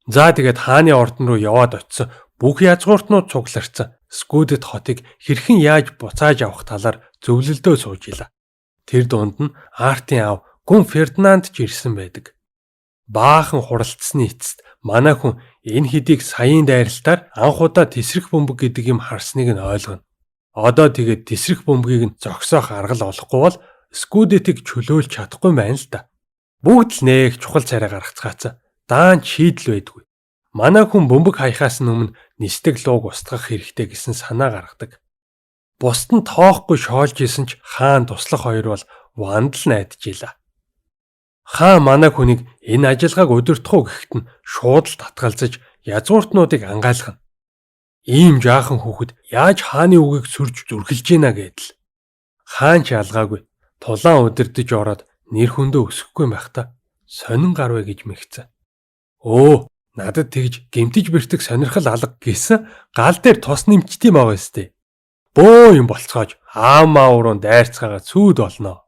Speaker 1: За тэгээд хааны ордон руу яваад очисон. Бүх язгууртнууд цугларцсан. Скүүдэт хотыг хэрхэн яаж буцааж авах талаар зөвлөлдөө сууж ила. Тэр дунд нь Артын аав гүн Фердинанд ч ирсэн байдаг. Баахан хуралдсны эцэст манай хүн энэ хэдийг саяын дайралтаар анх удаа тесрэх бөмбөг гэдэг юм харсныг нь ойлгоно. Одоо тэгээд тесрэх бөмбөгийг нь зогсоох арга л олохгүй бол Скүүдэтийг чөлөөлж чадахгүй байна л да. Бүгд л нэг чухал царай гаргацгаацсан. Даан шийдэл байдгүй. Манай хүн бөмбөг хаяхаас өмнө нисдэг лууг устгах хэрэгтэй гэсэн санаа гаргадаг. Бусд нь тоохгүй шоолж исэн ч хаан туслах хоёр бол Ванд л найдажила. Хаан манай хүнийг энэ ажиллагааг удирдах уу гэхэд нь шууд л татгалзаж язгууртнуудыг ангайлгана. Ийм жаахан хүүхэд яаж хааны үгийг сүрж зүрхэлж гинэ гэдэл. Хаан ч ялгаагүй. Тулаан удирдах ороод нэр хүндээ өсөхгүй байх та. Сонин гарвэ гэж мэгцэн. Өө, надад тэгж гэмтэж бэртэг сонирхол алга гэсэн гал дээр тус нэмчт юм байгаа сте. Бөө юм болцоож аамааврын дайрцгаагаа цүүд болно.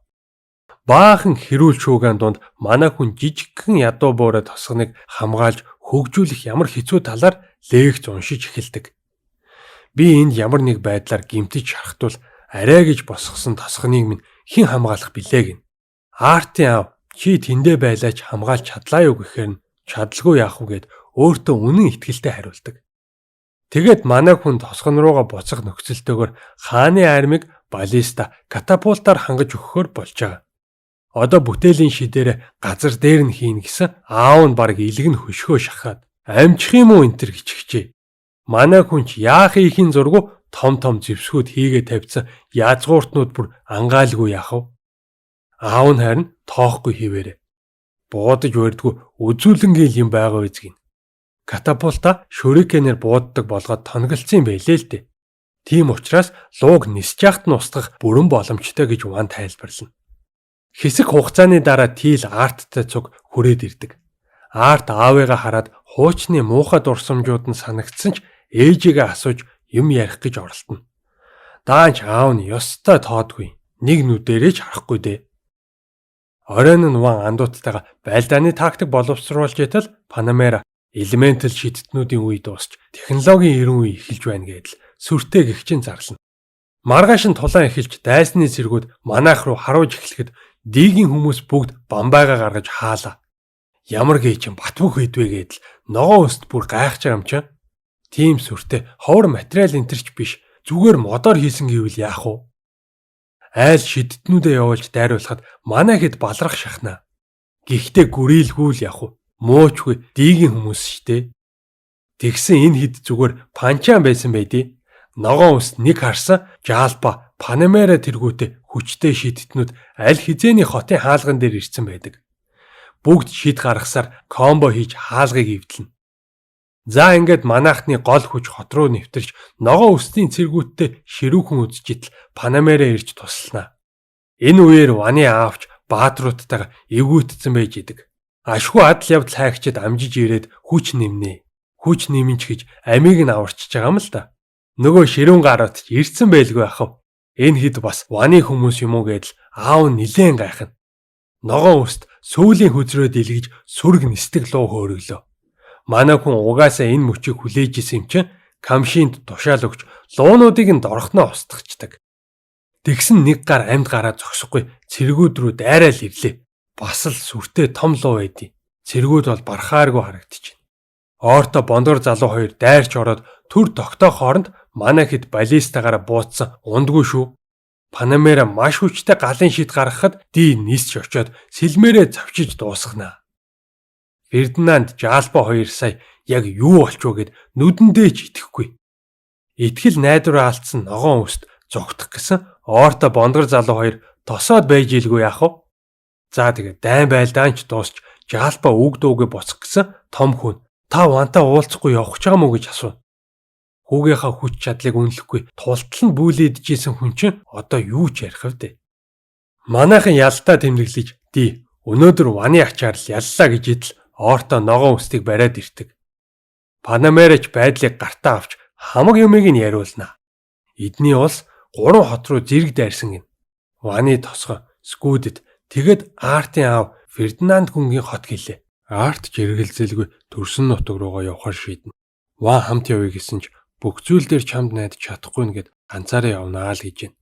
Speaker 1: Баахан хэрүүл шуугаан дунд манай хүн жижигхэн ядуу буурай тосгоныг хамгаалж хөгжүүлэх ямар хэцүү талаар лекц уншиж эхэлдэг. Би энд ямар нэг байдлаар гэмтэж шархтвал арай гэж босгосон тосгоныг минь хэн хамгаалах билээ гин. Артын аав чи тэндэ байлаач хамгаалж чадлаа юу гэхээр нь чадалгүй яах вэ гэд өөртөө үнэн итгэлтэй хариулдаг. Тэгээд манай хүн тосгон руугаа буцах нөхцөлтөөр хааны армийг баллиста катапултаар хангаж өгөхөөр болж байгаа. Одоо бүтээлийн шидээр газар дээр нь хийн гэсэн аав нь баг илгэн хөшгөө шахаад амжих юм уу энтер гэж хичээ. Манай хүн ч яах ихийн зургу том зэвсгүүд хийгээ тавьсан язгууртнууд бүр ангаалгүй яах вэ? Аав нь харин тоохгүй хിവэрэ. Буудаж өрдгөө үзүүлэнгийн юм байгаа үз гин. Катапулта шүрикенээр бууддаг болгоод тонголцсон байлээ л дээ. Тийм учраас лууг нисж яхад нь устгах бүрэн боломжтой гэж Ван тайлбарлана. Хэсэг хугацааны дараа Тил Арттай цуг хүрээд ирдэг. Арт аавыгаа хараад хуучны муухай дурсамжууд нь санагдсан ч ээжигээ асууж юм ярих гэж оролдоно. Даанч аав нь ёстой тоодгүй. Нэг нүдэрээ ч харахгүй дээ. Оройн нь Ван андууттайгаа байлдааны тактик боловсруулж итэл Панамера элементал шидэднүүдийн үе дуусч технологийн эрен үе эхэлж байна гэдэл сүртэй гихчин зарлана. Маргааш нь тулаан эхэлж дайсны цэргүүд манайх руу харуулж эхлэхэд Дигийн хүмүүс бүгд бамбайгаа гаргаж хаалаа. Ямар гээчин Батбүх идвэ гэдэл ногоон өст бүр гайхаж байгаа юм чинь. Тийм сүртэй ховор материал энтерч биш зүгээр модоор хийсэн гэвэл яах вэ? Айл шидэднүүдээ явуулж дайруулахад манай хэд балрах шахнаа. Гэхдээ гүрийлгүй л явах вэ? Муучгүй Дигийн хүмүүс штэ. Тэгсэн энэ хэд зүгээр панчаан байсан байдий. Ногоон өст нэг харсан Жалпа Панамера тэргүүтээ хүчтэй шидэднүүд аль хизээний хотын хаалган дээр ирсэн байдаг. Бүгд шид гаргасаар комбо хийж хаалгыг эвдэлнэ. За ингээд манайхны гол хүч хот руу нэвтэрч ногоон өстийн цэргүүттэй ширүүхэн үзжитл Панамера ирж туслана. Энэ үеэр Ваны аавч баатруудтайгаа эвгүйтсэн байж идэг. Ашгүй адал явдал хайгчид амжиж ирээд хүч нэмнэ. Хүч нэмэнч гэж амийг нь аварчиж байгаа юм л да. Нөгөө ширүүн гарууд ч ирсэн байлгүй ахав. Энэ хэд бас Ваны хүмүүс юм уу гэдэл аав нилээн гайхна. Ногоон өст сүүлийн хүзрөө дэлгэж сүрг нисдэг луу хөөрөглөө. Манай хүн угаасаа энэ мөчийг хүлээж исэн юм чинь камшинд тушаал өгч луунуудыг нь дорхноо устгачдаг. Тэгсэн нэг гар амьд гараа зогсохгүй цэргүүд рүү дайраал ирлээ. Бас л сүртэй том луу байдیں۔ Цэргүүд бол бархааргүй харагдчихэв. Оорто бондор залуу хоёр дайрч ороод төр тогтоох хооронд манай хэд баллистагаараа бууцсан ундгүй шүү. Панамера маш хүчтэй галын шид гаргахад Ди нисч очоод сэлмээрээ завчиж дуусгана. Фердинанд Жалпа хоёр сая яг юу болчихоо гэд нүдэндээ ч итгэхгүй. Итгэл найдвараа алдсан ногоон өст зогтох гэсэн Оорто бондгор залуу хоёр тосоод байж илгүй яах вэ? За тэгээд дайн байлдаанч дуусч Жалпа үг дуугээ боцох гэсэн том хүн та Вантай уулзахгүй явах ч юм уу гэж асуув. Хүүгийнхаа хүч чадлыг үнэлэхгүй тултал нь бүлээджсэн хүн чинь одоо юу ч ярих вэ? Манайхан ялтаа тэмдэглэж Ди өнөөдөр Ваны ачаар л яллаа гэж идэл Оорто ногоон өстийг бариад ирдэг. Панамерач байдлыг гартаа авч хамаг юмыг нь яриулна. Эдний улс 3 хот руу зэрэг дайрсан гин. Ваны тосгоо Скүүдэд тэгэд Артын аав Фердинанд гүнгийн хот гэлээ. Арт жиргэлзэлгүй төрсөн нутаг руугаа явахар шийднэ. Ван хамт явъя гэсэн ч бүх зүйл дээр чамд найдаж чадахгүй нэгэд ганцаараа явнаа л гэж байна.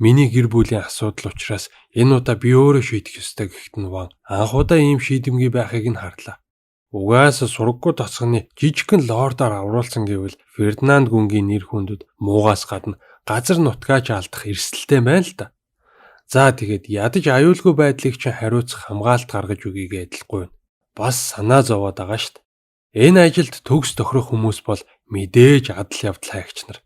Speaker 1: Миний гэр бүлийн асуудал учраас энэ удаа би өөрөө шийдэх ёстой гэхэд нь Ван анх удаа ийм шийдэмгий байхыг нь харлаа. Угаасаа сураггүй тоцгоны жижигхэн лордоор авруулсан гэвэл Фердинанд гүнгийн нэр хүндэд муугаас гадна газар нутгаач алдах эрсдэлтэй байна л да. За тэгээд ядаж аюулгүй байдлыг чинь хариуцах хамгаалт гаргаж өгье гэдэлгүй. Бас санаа зовоод байгаа штт. Энэ ажилд төгс тохирох хүмүүс бол мэдээж адал явдал хайгч нар.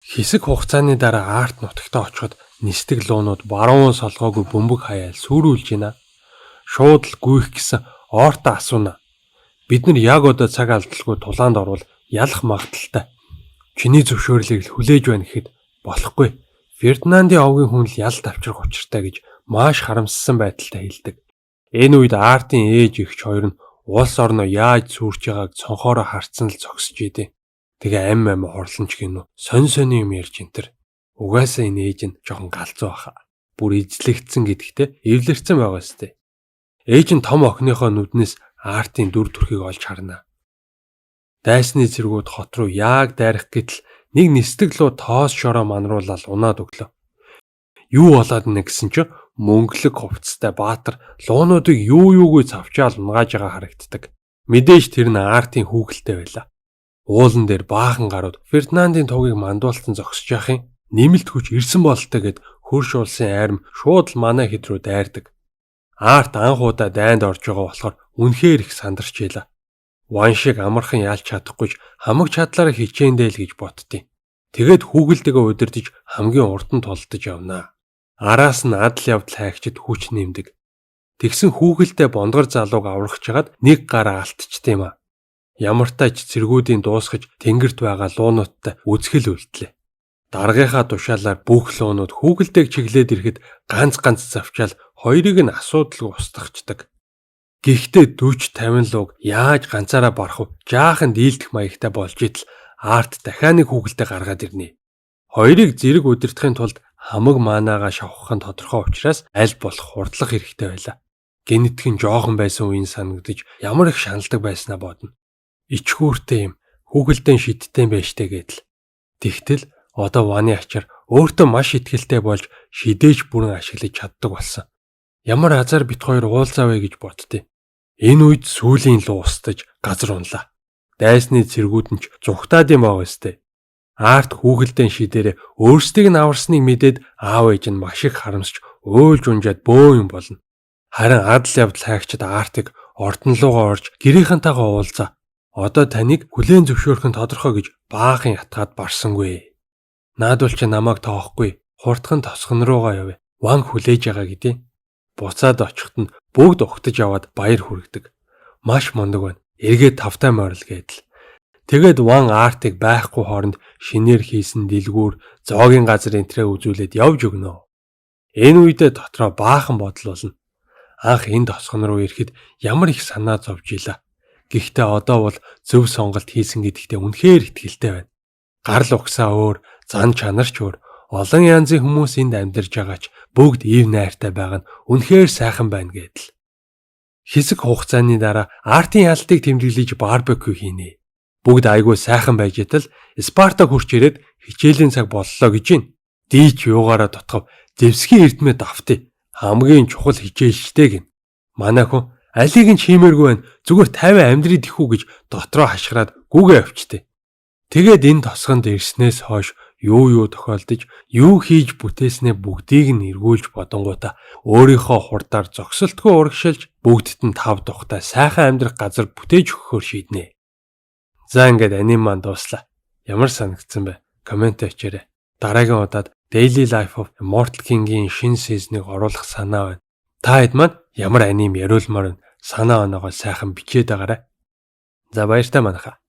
Speaker 1: Хэсэг хугацааны дараа Арт нутагтаа очиход нисдэг луунууд баруун солгоогүй бөмбөг хаяал сүрүүлж байна. Шууд л гүйх гэсэн Оорто асууна. Бид нар яг одоо цаг алдалгүй тулаанд орвол ялах магадaltaй. Чиний зөвшөөрлийг л хүлээж байна гэхэд болохгүй. Фердинандын овгийн хүн л ялт авчрах учиртай гэж маш харамссан байдалтай хэлдэг. Энэ үед Артын ээж эгч хоёр нь улс орноо яаж сүрч байгааг цонхоороо харцсан л зогсож идэв. Тэгээ ам хорлонч гинүү сонь юм ярьж энтер. Угаасаа энэ ээж нь жоохон галзуу баха. Бүр ижлэгдсэн гэдэгтээ эвлэрсэн байгаа сте. Ээж нь том охиныхоо нүднээс Артын дүр төрхийг олж харна. Дайсны цэргүүд хот руу яг дайрах гэтэл нэг нисдэг луу тоос шороо манруулаад унаад өглөө. Юу болоод нэ гэсэн чинь мөнгөлөг хувцастай баатар луунуудыг юугүй цавчаал унгааж байгаа харагддаг. Мэдээж тэр нь Артын хүүгэлтэй байлаа. Уулан дээр баахан гарууд Фердинандын тугийг мандуулсан зогсож яхин нэмэлт хүч ирсэн бололтой гэд хөрш улсын айрам шууд л манай хэд рүү дайрдаг. Арт анх удаа дайнд орж байгаа болохоор үнэхээр их сандарч ийлаа. Ван шиг амархан яалж чадахгүйж хамаг чадлаараа хичээндээ л гэж боттیں۔ Тэгэд хүүгэлдэгээ удирдах хамгийн урд нь тулдаж явнаа. Араас нь адал явдал хайгчид хүч нэмдэг. Тэгсэн хүүгэлдээ бондгор залууг аврагч хагаад нэг гараа алтчт юм а. Ямар тач цэргүүдийн дуусгаж тэнгэрт байгаа луунуудтай үзхэл үлдлээ. Даргийнхаа тушаалаар бүх луунууд хүүгэлдээг чиглээд ирэхэд ганц завчаал хоёрыг нь асуудалгүй устгахчдаг. Гэхдээ 40-50 луг яаж ганцаараа барах вэ? Жаахан дийлдэх маягтай болж идэл Арт дахиад нэг хүүгэлдээ гаргаад ирнэ. Хоёрыг зэрэг удирдахын тулд хамаг маанаага шавхах нь тодорхой учраас аль болох хурдлах хэрэгтэй байлаа. генетик нь жоохон байсан үеийн санагдаж ямар их шаналдаг байснаа бодно. Ичгүүртэй юм, хүүхэлдэн шидтэй байжтэй гэдэл. Тэгтэл одоо Ваны ачаар өөртөө маш ихтгэлтэй болж шидээж бүрэн ашиглаж чаддаг болсон. Ямар азар бит хоёр уулзаавэ гэж боддتي. Энэ үед сүүлийн луу устж газар унлаа. Дайсны цэргүүд нь ч зүгтаад юм аа өстэй. Арт хүүхэлдэн шидээрээ өөрсдийг нь аварсныг мэдээд аав ээж нь маш их харамсч өөлж унжаад бөө юм болно. Харин адал явдал хайгчид Артыг ордонлуугаа орж гэрийнхэнтэйгээ уулзаа. Одоо таныг хүлээн зөвшөөрөх нь тодорхой гэж баахан ятгаад барсангүй. Наадвал чи намайг тоохгүй. Хурдхан тосгон руугаа явъя. Ван хүлээж байгаа гэдэг. Буцаад очиход нь бүгд угтаж аваад баяр хүргэдэг. Маш мундаг байна. Эргээд тавтай морил гэдэл. Тэгээд Ван Артыг байхгүй хооронд шинээр хийсэн дэлгүүр зоогийн газар энтрээ үзүүлээд явж өгнө. Энэ үедээ дотроо баахан бодол болно. Анх энэ тосгон руу ирэхэд ямар их санаа зовж ийла. Гэхдээ одоо бол зөв сонголт хийсэн гэдэгтээ үнэхээр итгэлтэй байна. Гарал угсаа өөр, зан чанар ч өөр. Олон янзын хүмүүс энд амьдарч байгаач бүгд ив найртай байгаа нь үнэхээр сайхан байна гэдэл. Хэсэг хугацааны дараа Артын ялтыг тэмдэглэж барбекю хийнэ. Бүгд айгүй сайхан байж идэл Спарта хурч ирээд хичээлийн цаг боллоо гэж байна. Дийч юугаараа тутгав Зевсгийн эрдмэд автыг. Хамгийн чухал хичээлчтэй гин. Манай хүн алийг нь чимээргүй байна. Зүгээр 50 амьдрий тэхүү гэж дотроо хашгираад гүгээ авчтээ. Тэгээд энэ тосгонд ирснээс хойш юу тохиолдож, юу хийж бүтээснээ бүгдийг нь эргүүлж бодонгуудаа өөрийнхөө хурдаар зогсолтгүй урагшилж бүгдд нь тав тухтай сайхан амьдрах газар бүтээж өгөхөөр шийднэ. За ингээд аним маань дуслаа. Ямар санагдсан бэ? Комент хийээрэй. Дараагийн удаад Daily Life of Immortal King-ийн шинэ сизнийг оруулах санаа байна. Та хэд маань ямар аним яриулмаар санаа оноогоо сайхан бичээд байгаарай. За баяртай манайхаа.